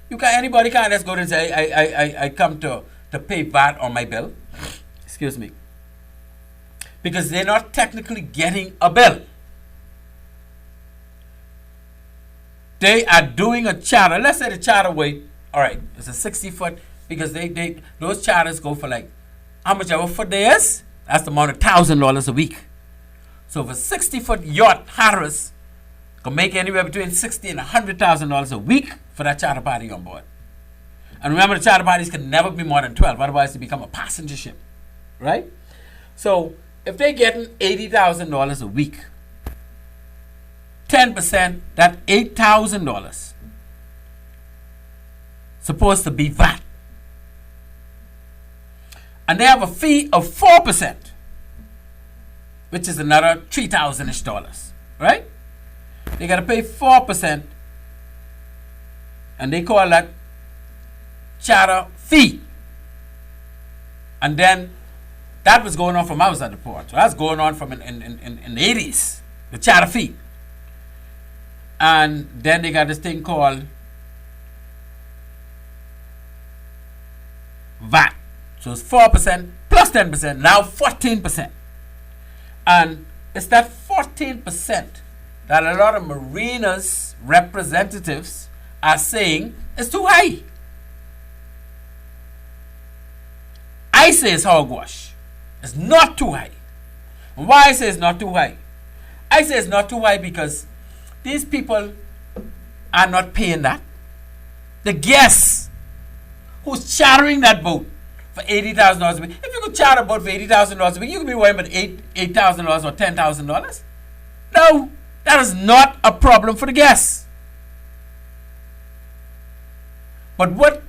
[SPEAKER 9] Anybody can't just go and say, I come to pay VAT on my bill. Excuse me. Because they're not technically getting a bill. They are doing a charter. Let's say the charter weight, all right, it's a 60 foot, because those charters go for like, how much ever foot there is, that's the amount of $1,000 a week. So if a 60 foot yacht, Harris, can make anywhere between $60,000 and $100,000 a week for that charter party on board. And remember, the charter parties can never be more than 12, otherwise they become a passenger ship, right? So if they're getting $80,000 a week, 10%, that's $8,000 supposed to be VAT. And they have a fee of 4%, which is another $3,000-ish, right? They got to pay 4%, and they call that charter fee. And then that was going on from I was at the port. So that's going on from in the 80s, the charter fee. And then they got this thing called So it's 4% plus 10%, now 14%. And it's that 14% that a lot of mariners representatives are saying is too high. I say it's hogwash. It's not too high. And why I say it's not too high? I say it's not too high because these people are not paying that. The guests who's chartering that boat for $80,000 a week. If you could charter a boat for $80,000 a week, you could be worrying about $8,000 or $10,000. No, that is not a problem for the guests. But what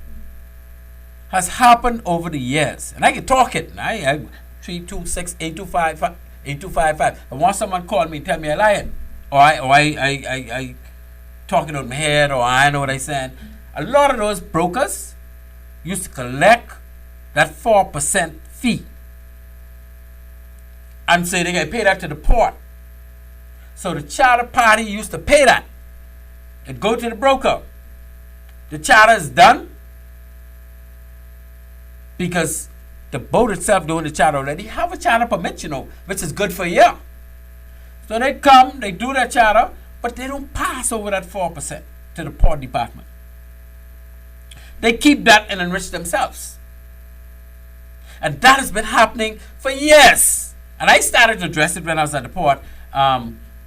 [SPEAKER 9] has happened over the years, and I can talk it, I 326-8255. I want someone call me and tell me I lied, or I talking out my head, or I know what I said. A lot of those brokers used to collect that 4% fee and say they got to pay that to the port. So the charter party used to pay that. It go to the broker. The charter is done because the boat itself doing the charter already have a charter permit, which is good for a year. So they come, they do that charter, but they don't pass over that 4% to the port department. They keep that and enrich themselves. And that has been happening for years. And I started to address it when I was at the port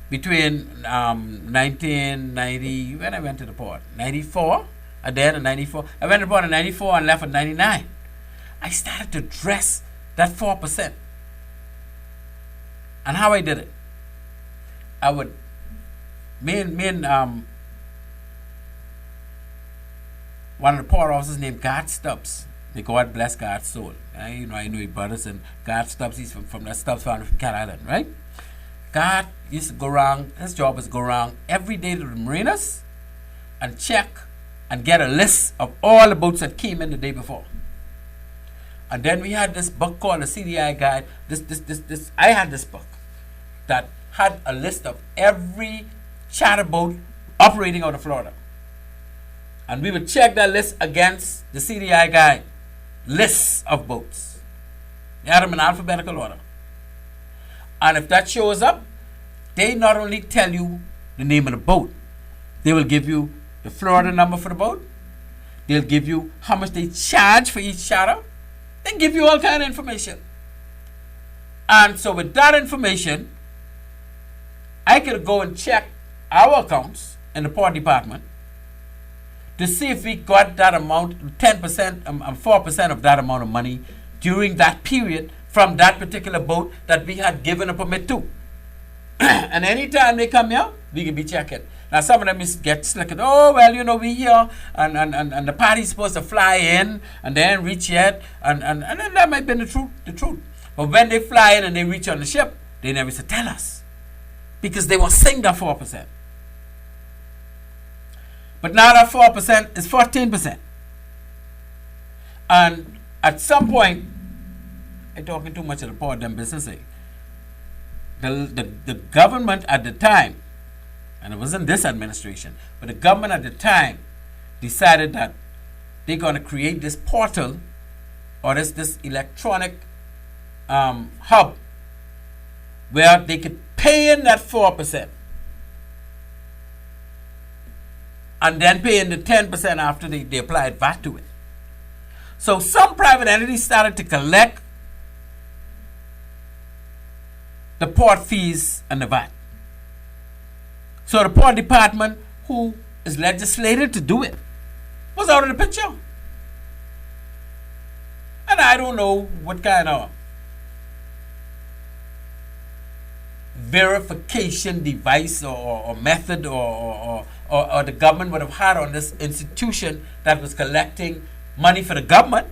[SPEAKER 9] between 1990, when I went to the port, 94, at the end of 94. I went to the port in 94 and left in 99. I started to address that 4%. And how I did it, I would, me and one of the port officers named God Stubbs. May God bless God's soul. I know his brothers, and God Stubbs, he's from that Stubbs family from Cat Island, right? God used to go around, his job was to go around every day to the marinas and check and get a list of all the boats that came in the day before. And then we had this book called the CDI Guide. I had this book that had a list of every charter boat operating out of Florida. And we would check that list against the CDI Guide lists of boats. They had them in alphabetical order. And if that shows up, they not only tell you the name of the boat, they will give you the Florida number for the boat. They'll give you how much they charge for each charter. They give you all kind of information. And so with that information, I could go and check our accounts in the port department to see if we got that amount, 10%, 4% of that amount of money during that period from that particular boat that we had given a permit to. And anytime they come here, we can be checking. Now some of them get slick. Oh, well, we here, and the party's supposed to fly in and then reach yet, and that might be the truth. But when they fly in and they reach on the ship, they never used to tell us because they were saying that 4%. But now that 4% is 14%. And at some point, I'm talking too much of the port them business. The government at the time, and it wasn't this administration, but the government at the time decided that they're going to create this portal or this electronic hub where they could pay in that 4%. And then pay in the 10% after they applied VAT to it. So some private entities started to collect the port fees and the VAT. So the port department, who is legislated to do it, was out of the picture. And I don't know what kind of verification device or method or the government would have had on this institution that was collecting money for the government.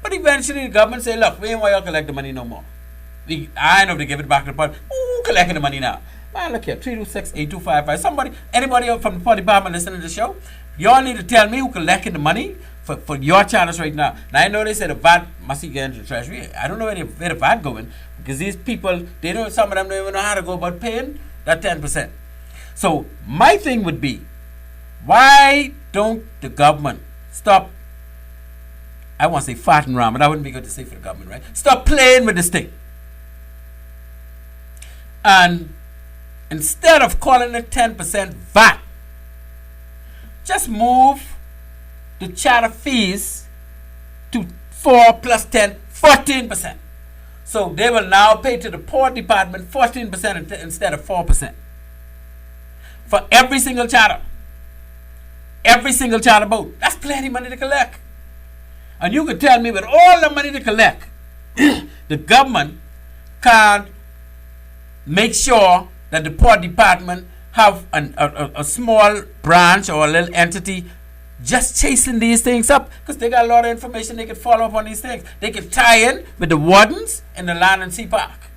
[SPEAKER 9] But eventually the government said, look, we ain't want y'all collect the money no more. I know they give it back to the port. Who collecting the money now? Man, look here, 326-8255. Anybody from the port department listening to the show, y'all need to tell me who collecting the money for your charters right now. Now I know they said the VAT must get into the treasury. I don't know where the VAT going, because these people, some of them don't even know how to go about paying that 10%. So my thing would be, why don't the government stop I want to say farting around, but that wouldn't be good to say for the government, right? Stop playing with this thing. And instead of calling it 10% VAT, just move the charter fees to 4 plus 10, 14%. So they will now pay to the Port Department 14% instead of 4%. For every single charter. Every single charter boat. That's plenty of money to collect. And you can tell me with all the money to collect, the government can make sure that the Port Department have a small branch or a little entity just chasing these things up, because they got a lot of information they can follow up on these things. They can tie in with the wardens in the Land and Sea Park.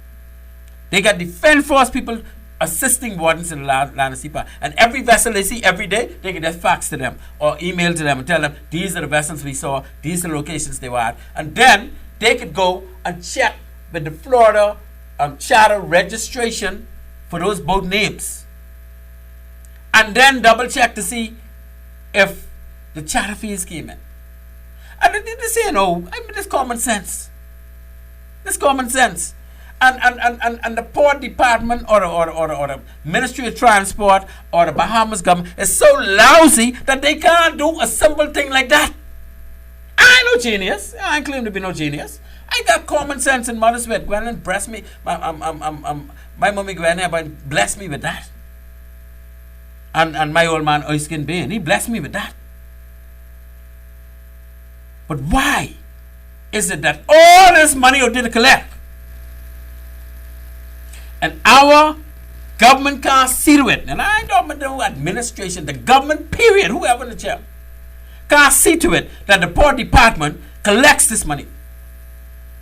[SPEAKER 9] They got Defense Force people assisting wardens in the Land and Sea Park. And every vessel they see every day, they can just fax to them or email to them and tell them, these are the vessels we saw, these are the locations they were at. And then they could go and check with the Florida charter registration for those boat names. And then double check to see if the charter fees came in. And they say, no, I mean, this common sense. This common sense. And the Port Department or the Ministry of Transport or the Bahamas government is so lousy that they can't do a simple thing like that. I ain't no genius. I ain't claim to be no genius. I got common sense in Mother's Wet. Gwen blessed me. My mommy Gwen blessed me with that. And my old man Oiskin Bain, he blessed me with that. But why is it that all this money you did collect and our government can't see to it? And I don't know administration, the government period, whoever in the chair, can't see to it that the Port Department collects this money.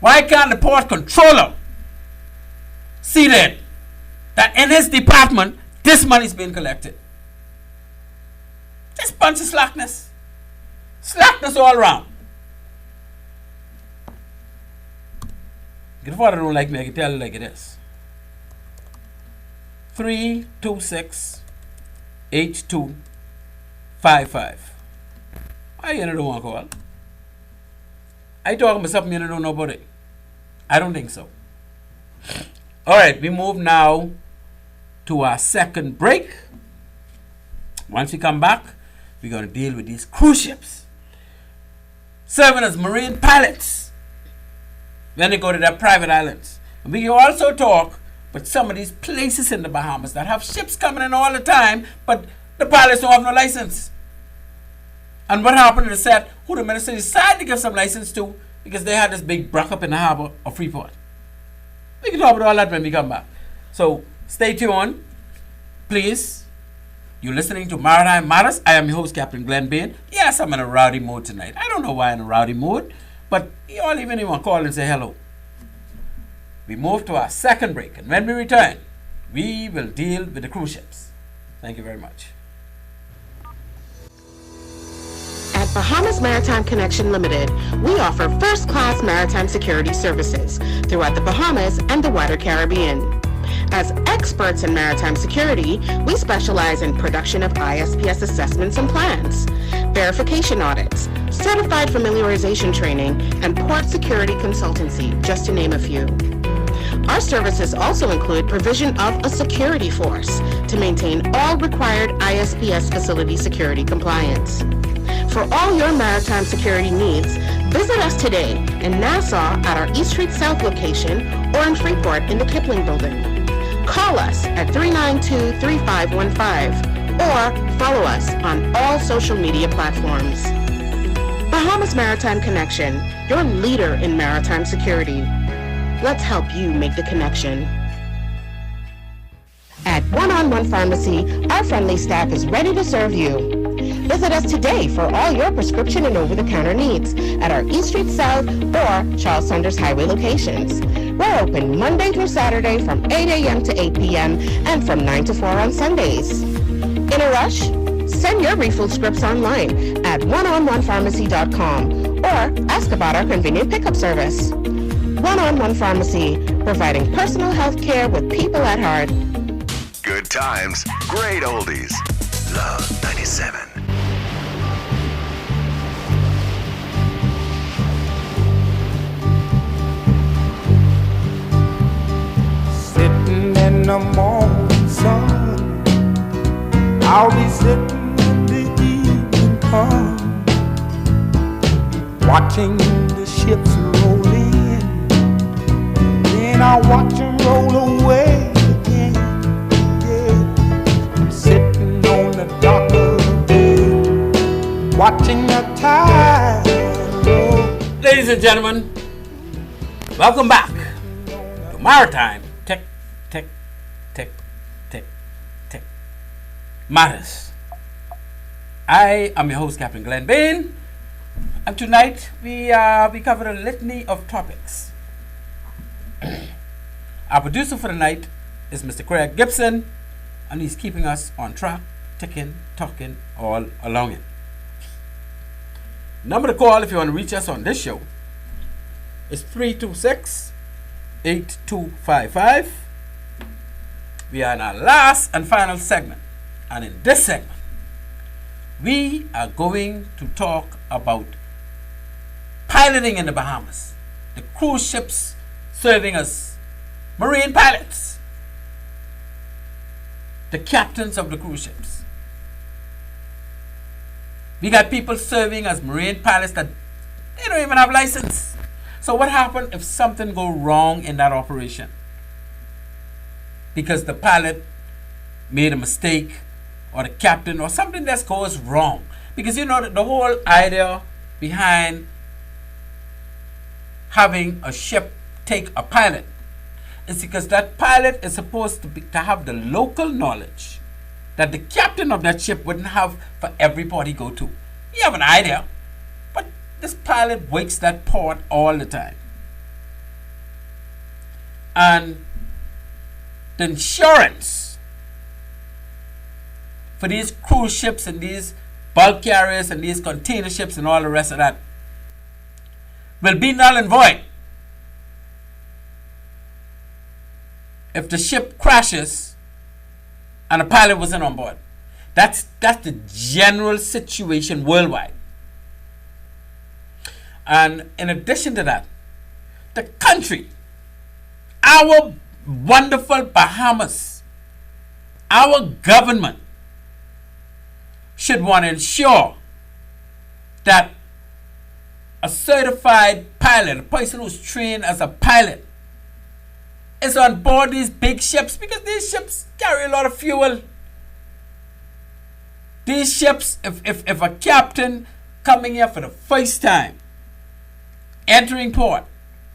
[SPEAKER 9] Why can't the Port Controller see that in his department this money is being collected? Just bunch of slackness. Slackness all around. If your father don't like me, I can tell you like it is. 326-8255. Why you don't want to call? I talking about something you don't know nobody. I don't think so. Alright, we move now to our second break. Once we come back, we're going to deal with these cruise ships serving as marine pilots when they go to their private islands. And we can also talk about some of these places in the Bahamas that have ships coming in all the time, but the pilots don't have no license. And what happened to the set who the minister decided to give some license to because they had this big bruck up in the harbor of Freeport. We can talk about all that when we come back. So stay tuned, please. You're listening to Maritime Matters. I am your host, Captain Glenn Bain. Yes, I'm in a rowdy mood tonight. I don't know why I'm in a rowdy mood, but you all even want to call and say hello. We move to our second break, and when we return, we will deal with the cruise ships. Thank you very much.
[SPEAKER 2] At Bahamas Maritime Connection Limited, we offer first-class maritime security services throughout the Bahamas and the wider Caribbean. As experts in maritime security, we specialize in production of ISPS assessments and plans, verification audits, certified familiarization training, and port security consultancy, just to name a few. Our services also include provision of a security force to maintain all required ISPS facility security compliance. For all your maritime security needs, visit us today in Nassau at our East Street South location or in Freeport in the Kipling Building. Call us at 392-3515 or follow us on all social media platforms. Bahamas Maritime Connection, your leader in maritime security. Let's help you make the connection. At One-on-One Pharmacy, our friendly staff is ready to serve you. Visit us today for all your prescription and over-the-counter needs at our East Street South or Charles Saunders Highway locations. We're open Monday through Saturday from 8 a.m. to 8 p.m. and from 9 to 4 on Sundays. In a rush? Send your refill scripts online at oneononepharmacy.com or ask about our convenient pickup service. One-on-One Pharmacy, providing personal health care with people at heart.
[SPEAKER 11] Good times, great oldies. Love 97.
[SPEAKER 1] the morning sun. I'll be sitting when the evening comes, watching the ships roll in. Then I'll watch them roll away again. Yeah, I'm sitting on the dock of the bay, watching the tide roll.
[SPEAKER 9] Ladies and gentlemen, welcome back to Maritime Matters. I am your host, Captain Glenn Bain, and tonight we cover a litany of topics. Our producer for the night is Mr. Craig Gibson, and he's keeping us on track, ticking, talking all along it. Number to call if you want to reach us on this show is 326-8255. We are in our last and final segment. And in this segment, we are going to talk about piloting in the Bahamas. The cruise ships serving as marine pilots. The captains of the cruise ships. We got people serving as marine pilots that they don't even have license. So what happened if something go wrong in that operation? Because the pilot made a mistake, or the captain, or something that goes wrong. Because you know the whole idea behind having a ship take a pilot is because that pilot is supposed to have the local knowledge that the captain of that ship wouldn't have for every port he go to. You have an idea, but this pilot wakes that port all the time. And the insurance for these cruise ships and these bulk carriers and these container ships and all the rest of that will be null and void if the ship crashes and a pilot wasn't on board. That's the general situation worldwide. And in addition to that, the country, our wonderful Bahamas, our government should want to ensure that a certified pilot, a person who's trained as a pilot, is on board these big ships, because these ships carry a lot of fuel. These ships, if a captain coming here for the first time, entering port,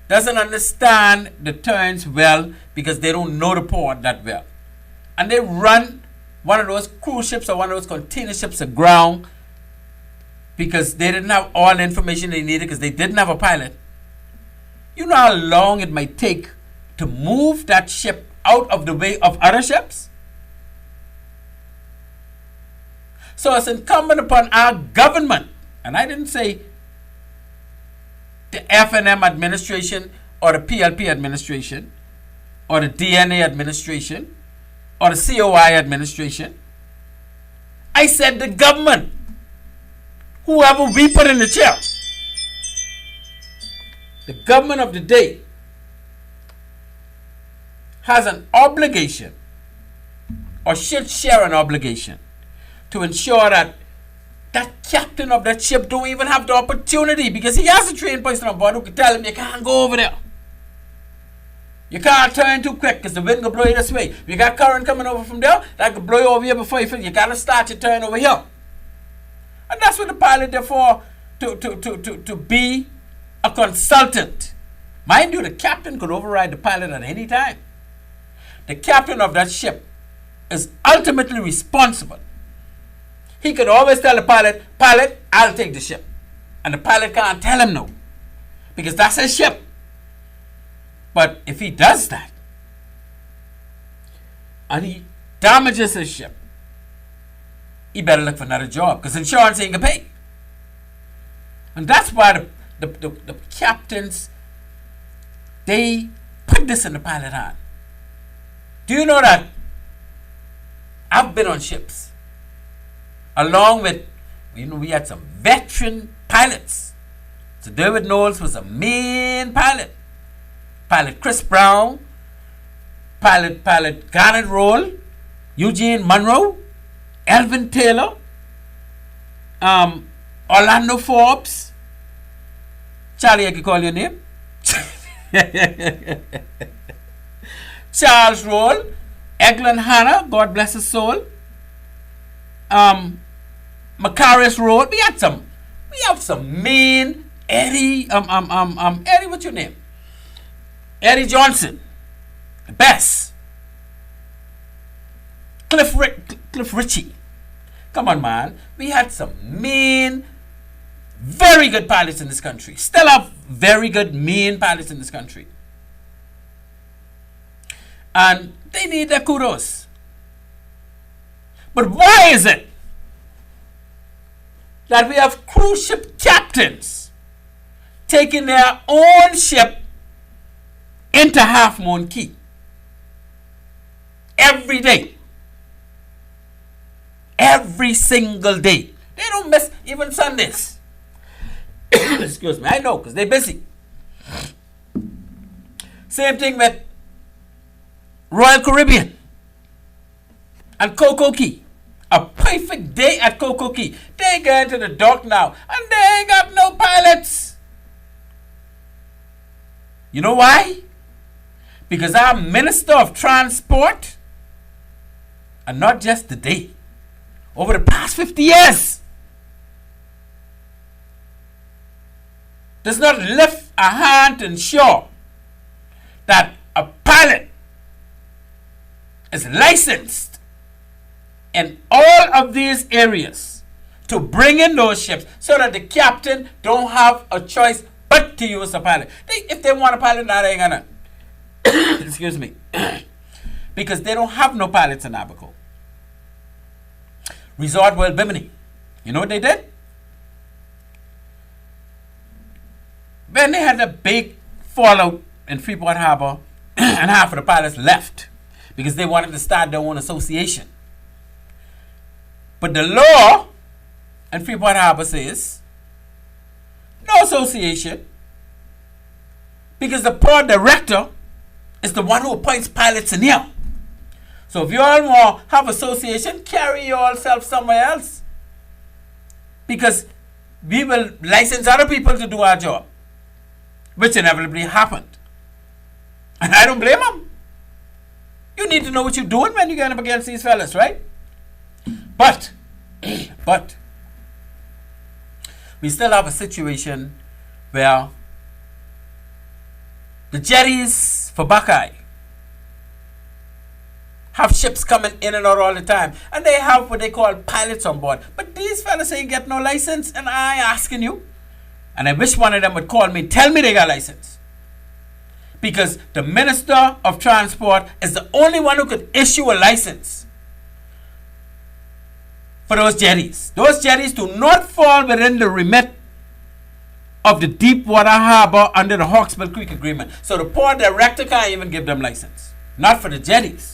[SPEAKER 9] doesn't understand the turns well because they don't know the port that well, and they run one of those cruise ships or one of those container ships aground because they didn't have all the information they needed because they didn't have a pilot. You know how long it might take to move that ship out of the way of other ships? So it's incumbent upon our government, and I didn't say the F&M administration or the PLP administration or the DNA administration or the COI administration. I said the government, whoever we put in the chair. The government of the day has an obligation, or should share an obligation, to ensure that that captain of that ship don't even have the opportunity, because he has a trained person on board who can tell him you can't go over there. You can't turn too quick because the wind will blow you this way. If you got current coming over from there, that could blow you over here before you finish. You got to start your turn over here. And that's what the pilot there for, to be a consultant. Mind you, the captain could override the pilot at any time. The captain of that ship is ultimately responsible. He could always tell the pilot, "Pilot, I'll take the ship." And the pilot can't tell him no, because that's his ship. But if he does that, and he damages his ship, he better look for another job, because insurance ain't gonna pay. And that's why the captains, they put this in the pilot hand. Do you know that I've been on ships along with, we had some veteran pilots. So David Knowles was a main pilot. Pilot Chris Brown, pilot Garnet Roll, Eugene Monroe, Elvin Taylor, Orlando Forbes. Charlie, I can call your name. Charles Roll, Eglin Hanna, God bless his soul. Macarius Roll. We have some mean Eddie. Eddie, what's your name? Eddie Johnson, the best. Cliff Ritchie. Come on, man. We had some mean, very good pilots in this country. Still have very good, mean pilots in this country. And they need their kudos. But why is it that we have cruise ship captains taking their own ship into Half Moon Key every day? Every single day. They don't miss even Sundays. Excuse me, I know, because they're busy. Same thing with Royal Caribbean and Coco Key. A perfect day at Coco Key. They get into the dock now and they ain't got no pilots. You know why? Because our Minister of Transport, and not just today, over the past 50 years, does not lift a hand to ensure that a pilot is licensed in all of these areas to bring in those ships so that the captain don't have a choice but to use a pilot. If they want a pilot, now they ain't gonna. Excuse me. Because they don't have no pilots in Abaco. Resort World Bimini. You know what they did? When they had a big fallout in Freeport Harbor and half of the pilots left because they wanted to start their own association. But the law in Freeport Harbor says no association because the port director is the one who appoints pilots in here. So if you all want to have association, carry yourself somewhere else. Because we will license other people to do our job, which inevitably happened. And I don't blame them. You need to know what you're doing when you get up against these fellas, right? But we still have a situation where the jetties for Buckeye have ships coming in and out all the time. And they have what they call pilots on board. But these fellas ain't get no license, and I asking you. And I wish one of them would call me and tell me they got license. Because the Minister of Transport is the only one who could issue a license for those jetties. Those jetties do not fall within the remit of the Deepwater Harbor under the Hawksbill Creek Agreement. So the port director can't even give them license. Not for the jetties.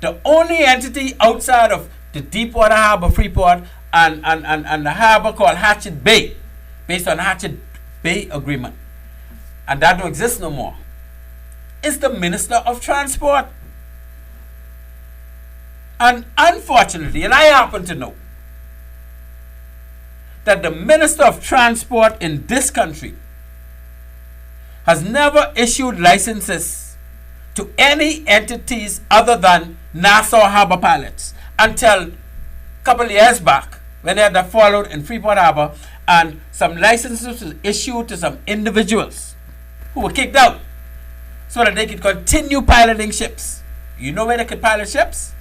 [SPEAKER 9] The only entity outside of the Deepwater Harbor, Freeport, and the harbor called Hatchet Bay, based on Hatchet Bay Agreement, and that don't exist no more, is the Minister of Transport. And unfortunately, and I happen to know, that the Minister of Transport in this country has never issued licenses to any entities other than Nassau Harbor pilots until a couple of years back when they had that fallout in Freeport Harbor and some licenses were issued to some individuals who were kicked out so that they could continue piloting ships. You know where they could pilot ships?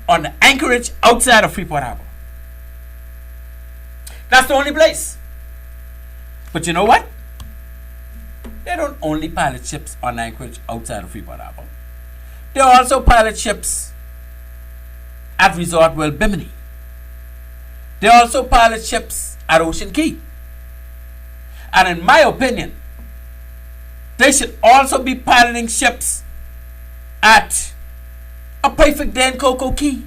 [SPEAKER 9] On the anchorage outside of Freeport Harbor. That's the only place. But you know what? They don't only pilot ships on anchorage outside of Freeport Harbor. They also pilot ships at Resort World Bimini. They also pilot ships at Ocean Key. And in my opinion, they should also be piloting ships at a perfect day in Coco Key.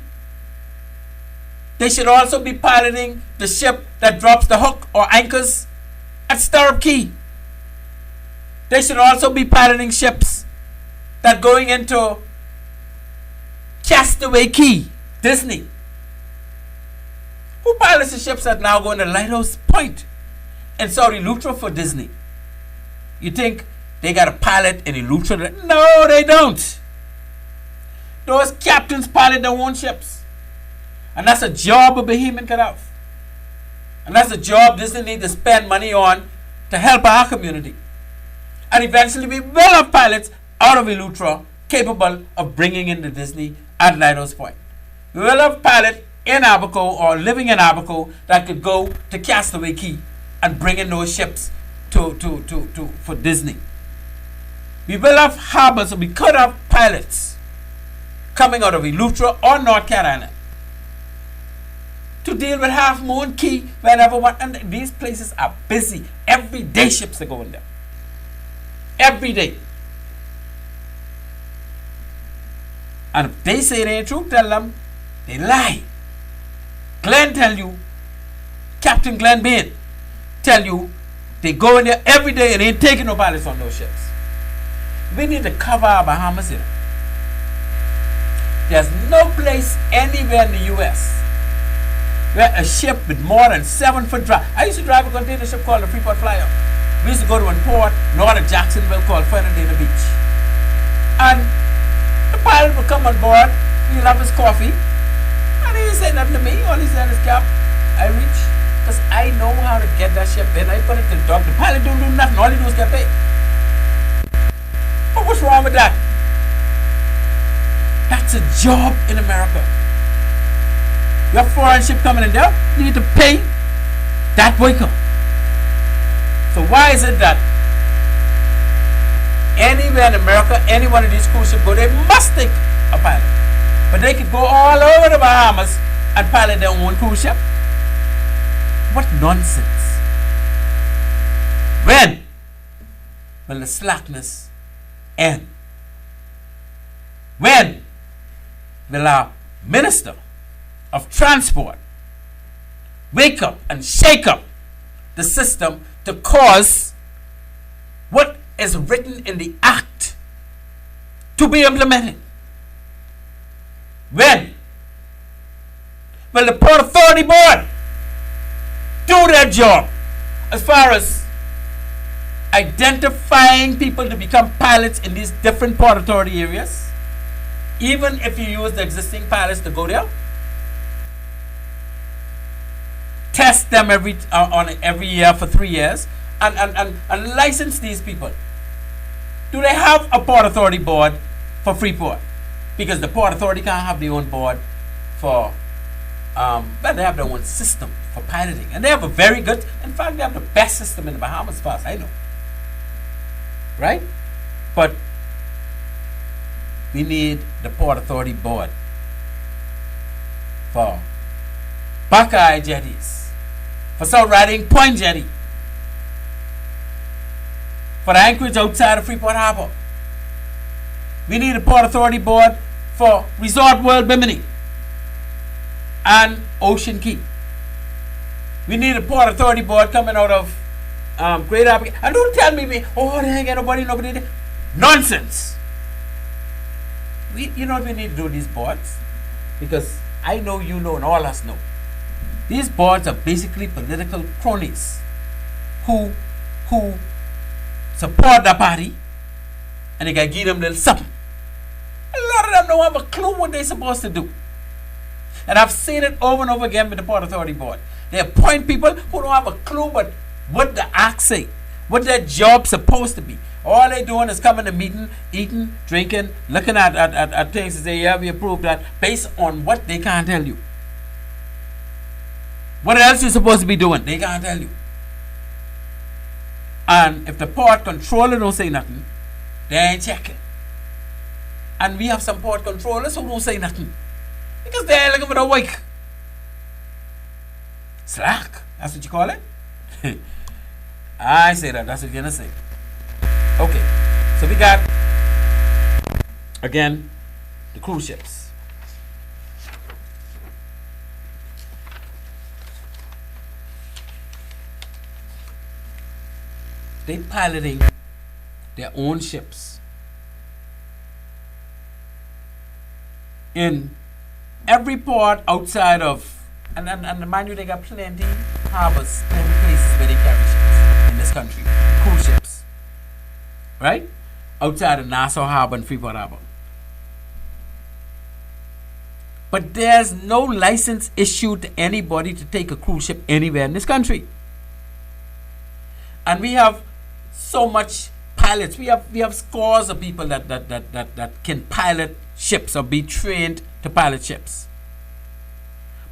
[SPEAKER 9] They should also be piloting the ship that drops the hook or anchors at Stirrup Key. They should also be piloting ships that going into Castaway Key, Disney. Who pilots the ships that now go into Lighthouse Point in Saudi Lutra for Disney? You think they got a pilot in Lutra? No, they don't. Those captains pilot their own ships. And that's a job a Bahamian could have. And that's a job Disney need to spend money on to help our community. And eventually we will have pilots out of Elutra capable of bringing in the Disney at Lighthouse Point. We will have pilots in Abaco or living in Abaco that could go to Castaway Key and bring in those ships for Disney. We will have harbors, we could have pilots coming out of Elutra or North Carolina to deal with Half Moon Key whenever one. And these places are busy. Every day ships are going there. Every day. And if they say they ain't true, tell them they lie. Glenn tell you, Captain Glenn Bain tell you, they go in there every day and ain't taking no pilots on those ships. We need to cover our Bahamas here. There's no place anywhere in the U.S. where a ship with more than 7 foot drive. I used to drive a container ship called the Freeport Flyer. We used to go to a port north of Jacksonville called Fernandina Beach. And the pilot would come on board, he'll have his coffee, and he didn't say nothing to me. All he said is, Cap, I reach, because I know how to get that ship in. I put it to the dock. The pilot don't do nothing. All he do is get paid. But what's wrong with that? That's a job in America. Your foreign ship coming in there, you need to pay that worker. So why is it that anywhere in America, any one of these cruise ships go, they must take a pilot. But they could go all over the Bahamas and pilot their own cruise ship? What nonsense. When will the slackness end? When will our Minister of Transport wake up and shake up the system to cause what is written in the act to be implemented? When will the Port Authority Board do their job as far as identifying people to become pilots in these different Port Authority areas, even if you use the existing pilots to go there? Test them every year for 3 years and license these people. Do they have a Port Authority Board for Freeport? Because the Port Authority can't have their own board for, but they have their own system for piloting. And they have a very good, in fact, they have the best system in the Bahamas as far as I know. Right? But we need the Port Authority Board for Buckeye jetties, for South Riding Point jetty, for the anchorage outside of Freeport Harbor. We need a Port Authority Board for Resort World Bimini and Ocean Key. We need a Port Authority Board coming out of Great Abigail. And don't tell me, oh, they ain't got nobody there. Nonsense. You know what we need to do with these boards? Because I know, you know, and all us know. These boards are basically political cronies who support the party and they can give them a little something. A lot of them don't have a clue what they're supposed to do. And I've seen it over and over again with the Port Authority Board. They appoint people who don't have a clue but what the act say, what their job's supposed to be. All they doing is coming to meeting, eating, drinking, looking at things and say, yeah, we approve that, based on what they can't tell you. What else you supposed to be doing? They can't tell you. And if the port controller don't say nothing, they ain't checking. And we have some port controllers who don't say nothing because they ain't looking for the work. Slack, that's what you call it? I say that, that's what you're gonna say. Okay, so we got, again, the cruise ships. They piloting their own ships in every port outside of, and mind you, they got plenty harbors, plenty places where they carry ships in this country, cruise ships, right? Outside of Nassau Harbor and Freeport Harbor. But there's no license issued to anybody to take a cruise ship anywhere in this country. And we have so much pilots. We have scores of people that can pilot ships or be trained to pilot ships.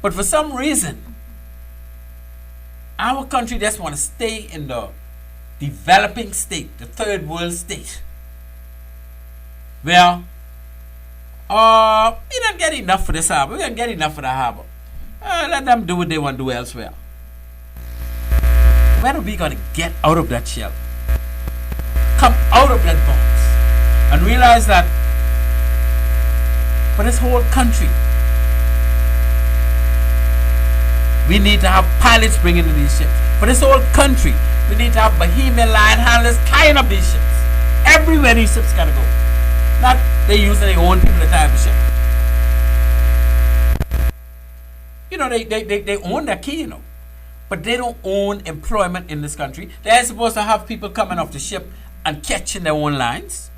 [SPEAKER 9] But for some reason, our country just want to stay in the developing state, the third world state, where we don't get enough for this harbor, we don't get enough for the harbor. Let them do what they want to do elsewhere. When are we going to get out of that shell? Come out of that box and realize that for this whole country, we need to have pilots bringing in these ships. For this whole country, we need to have Bahamian line handlers carrying up these ships. Everywhere these ships gotta go. Not they using their own people to tie up the ship. You know, they own their key, you know. But they don't own employment in this country. They're supposed to have people coming off the ship and catching their own lines.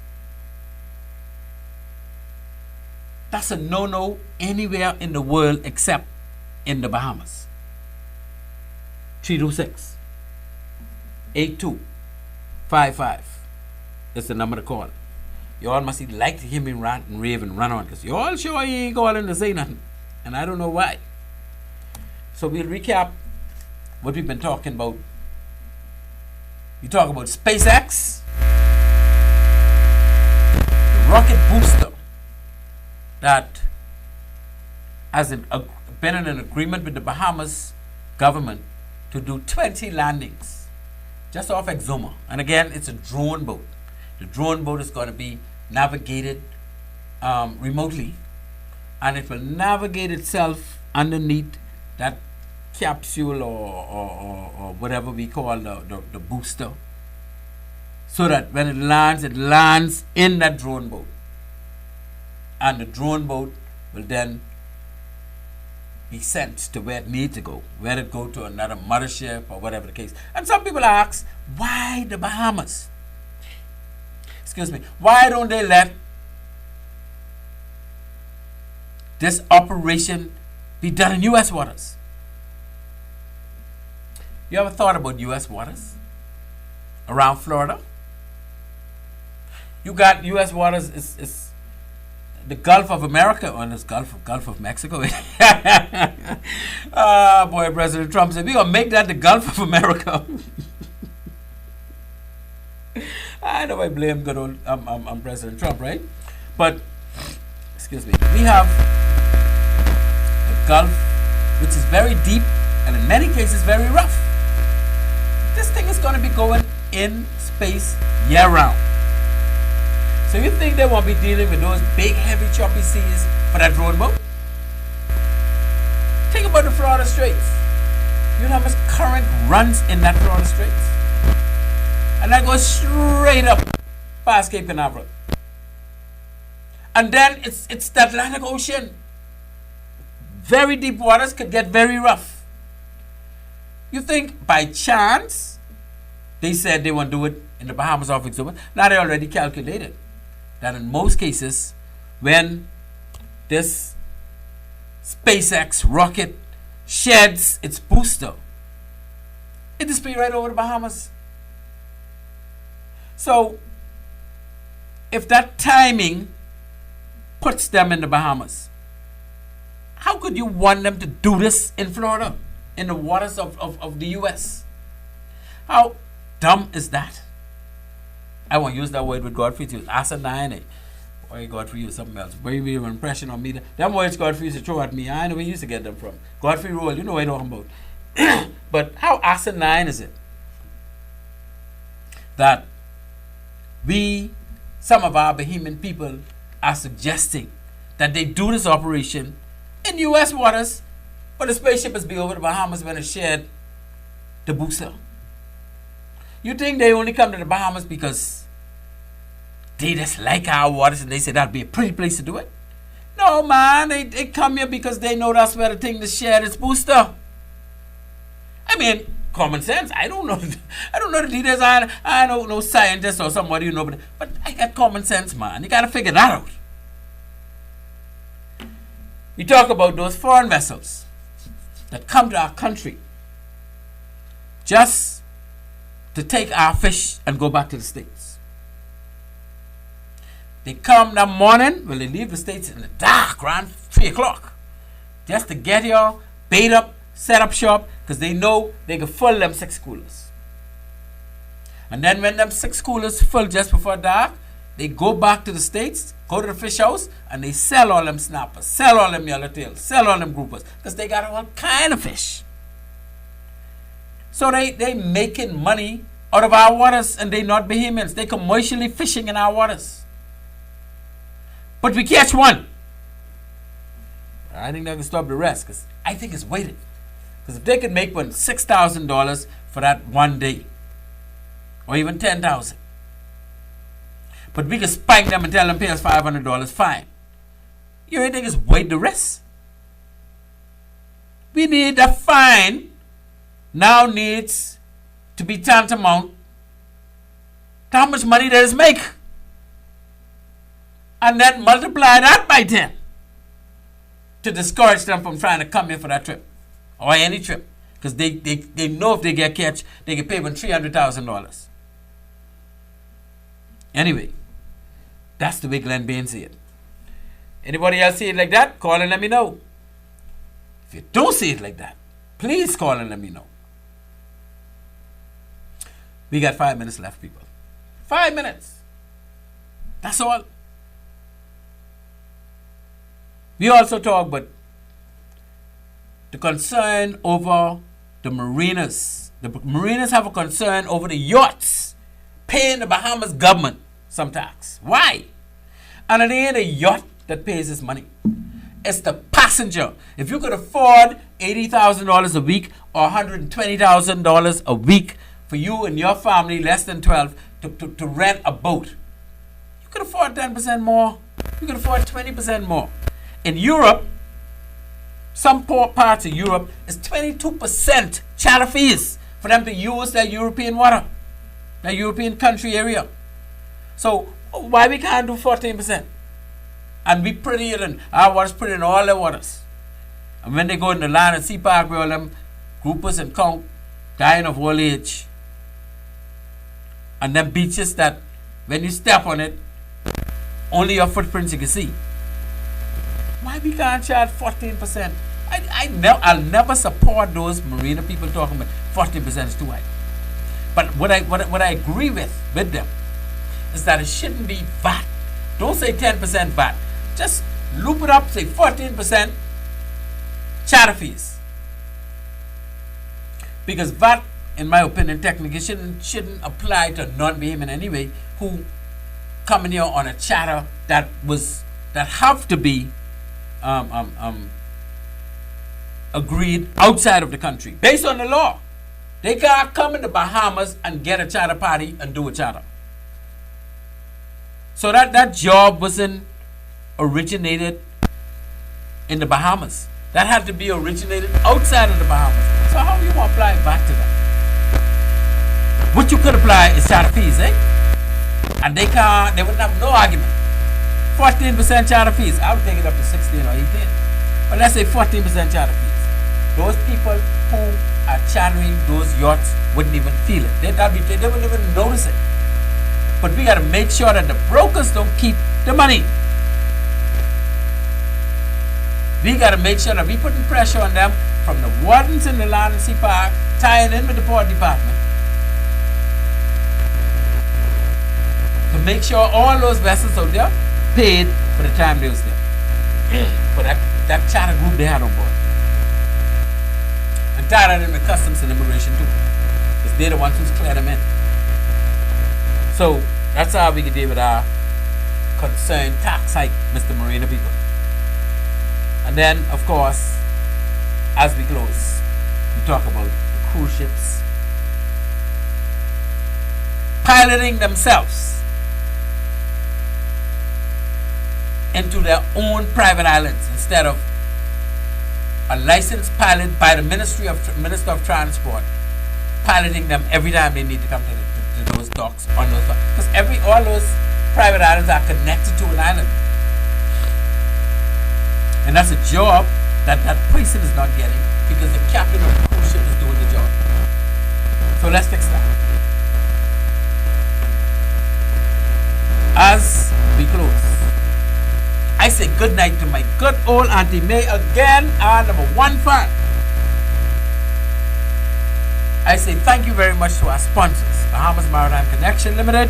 [SPEAKER 9] That's a no-no anywhere in the world except in the Bahamas. 326 8255 is the number to call. You all must like to hear me rant and rave and run on, because you all sure you ain't calling to say nothing. And I don't know why. So we'll recap what we've been talking about. You talk about SpaceX, the rocket booster that has been in an agreement with the Bahamas government to do 20 landings just off Exuma. And again, it's a drone boat. The drone boat is going to be navigated remotely, and it will navigate itself underneath that capsule or whatever we call the booster, so that when it lands in that drone boat, and the drone boat will then be sent to where it needs to go, whether it go to another mothership or whatever the case. And some people ask, why the Bahamas? Excuse me, why don't they let this operation be done in U.S. waters? You ever thought about U.S. waters around Florida? You got U.S. waters, is the Gulf of America, or this Gulf of Mexico. Boy, President Trump said, we're going to make that the Gulf of America. I know I blame good old President Trump, right? But, excuse me, we have the Gulf, which is very deep and in many cases very rough. This thing is going to be going in space year-round. So you think they won't be dealing with those big, heavy, choppy seas for that drone boat? Think about the Florida Straits. You know how much current runs in that Florida Straits? And that goes straight up past Cape Canaveral. And then it's the Atlantic Ocean. Very deep waters could get very rough. You think by chance they said they won't do it in the Bahamas off Exuma? Now they already calculated that in most cases, when this SpaceX rocket sheds its booster, it will be right over the Bahamas. So, if that timing puts them in the Bahamas, how could you want them to do this in Florida, in the waters of the U.S.? How dumb is that? I won't use that word with Godfrey to use asinine. Why Godfrey use something else? Very weird impression on me. Them words Godfrey used to throw at me, I know where he used to get them from. Godfrey Roll, you know what I'm talking about. But how asinine is it that some of our Bahamian people are suggesting that they do this operation in U.S. waters, but the spaceship is be over the Bahamas when it shared the booster? You think they only come to the Bahamas because they just like our waters and they say that'd be a pretty place to do it? No, man, they come here because they know that's where the thing to share its booster. I mean, common sense. I don't know the details. I don't know scientists or somebody, you know, but I got common sense, man. You got to figure that out. We talk about those foreign vessels that come to our country just to take our fish and go back to the States. They come that morning, well, they leave the States in the dark around 3 o'clock just to get here, bait up, set up shop, because they know they can fill them 6 coolers. And then when them 6 coolers full just before dark, they go back to the States, go to the fish house, and they sell all them snappers, sell all them yellowtails, sell all them groupers, because they got all kind of fish. So they making money out of our waters, and they not Bahamians. They commercially fishing in our waters. But we catch one. I think that can stop the rest, because I think it's weighted. Because if they could make $6,000 for that one day, or even $10,000, but we can spike them and tell them pay us $500 fine. You really think it's weight the risk? We need the fine now needs to be tantamount to how much money does it make. And then multiply that by 10 to discourage them from trying to come here for that trip or any trip. Because they know if they get catch, they can pay them $300,000. Anyway, that's the way Glenn Bain see it. Anybody else see it like that? Call and let me know. If you don't see it like that, please call and let me know. We got 5 minutes left, people. 5 minutes. That's all. We also talk about the concern over the marinas. The marinas have a concern over the yachts paying the Bahamas government some tax. Why? And it ain't a yacht that pays this money. It's the passenger. If you could afford $80,000 a week or $120,000 a week for you and your family, less than 12, to rent a boat, you could afford 10% more. You could afford 20% more. In Europe, some poor parts of Europe, is 22% charter fees for them to use their European water, their European country area. So why we can't do 14%? And we prettier than our waters, prettier than all their waters. And when they go in the land and sea park, where all them groupers and conch dying of old age, and them beaches that when you step on it, only your footprints you can see. Why we can't charge 14%? I'll never support those marina people talking about 14% is too high. But what I agree with them is that it shouldn't be VAT. Don't say 10% VAT. Just loop it up, say 14% charter fees. Because VAT, in my opinion, technically shouldn't apply to non-Bahamian anyway, who come in here on a charter that have to be agreed outside of the country based on the law. They can't come in the Bahamas and get a charter party and do a charter. So that job wasn't originated in the Bahamas. That had to be originated outside of the Bahamas. So how do you want to apply it back to them? What you could apply is charter fees, eh? And they wouldn't have no argument. 14% charter fees. I would take it up to 16 or 18. But let's say 14% charter fees. Those people who are chartering those yachts wouldn't even feel it. They wouldn't even notice it. But we got to make sure that the brokers don't keep the money. We got to make sure that we putting pressure on them from the wardens in the land and sea park, tying in with the port department, to make sure all those vessels out there paid for the time they was there. For that charter group they had on board. And tied in with customs and immigration too. Because they're the ones who's cleared them in. So that's how we can deal with our concerned tax hike, Mr. Marina people. And then, of course, as we close, we talk about the cruise ships piloting themselves. into their own private islands instead of a licensed pilot by the Minister of Transport piloting them every time they need to come to those docks on those docks. Because all those private islands are connected to an island. And that's a job that person is not getting because the captain of the cruise ship is doing the job. So let's fix that. As we close, I say good night to my good old Auntie May again, our number one fan. I say thank you very much to our sponsors, Bahamas Maritime Connection Limited,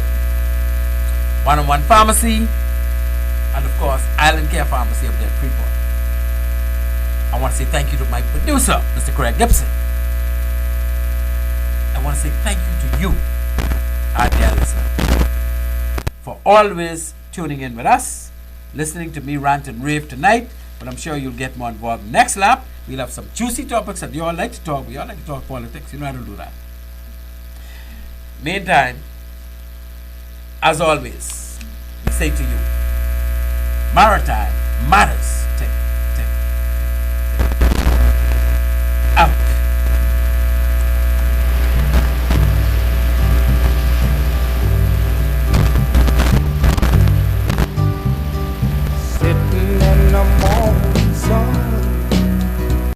[SPEAKER 9] One-on-One Pharmacy, and of course, Island Care Pharmacy up there at Freeport. I want to say thank you to my producer, Mr. Craig Gibson. I want to say thank you to you, our dear listener, for always tuning in with us, listening to me rant and rave tonight, but I'm sure you'll get more involved next lap. We'll have some juicy topics that you all like to talk. We all like to talk politics. You know how to do that. Meantime, as always, we say to you, Maritime Matters.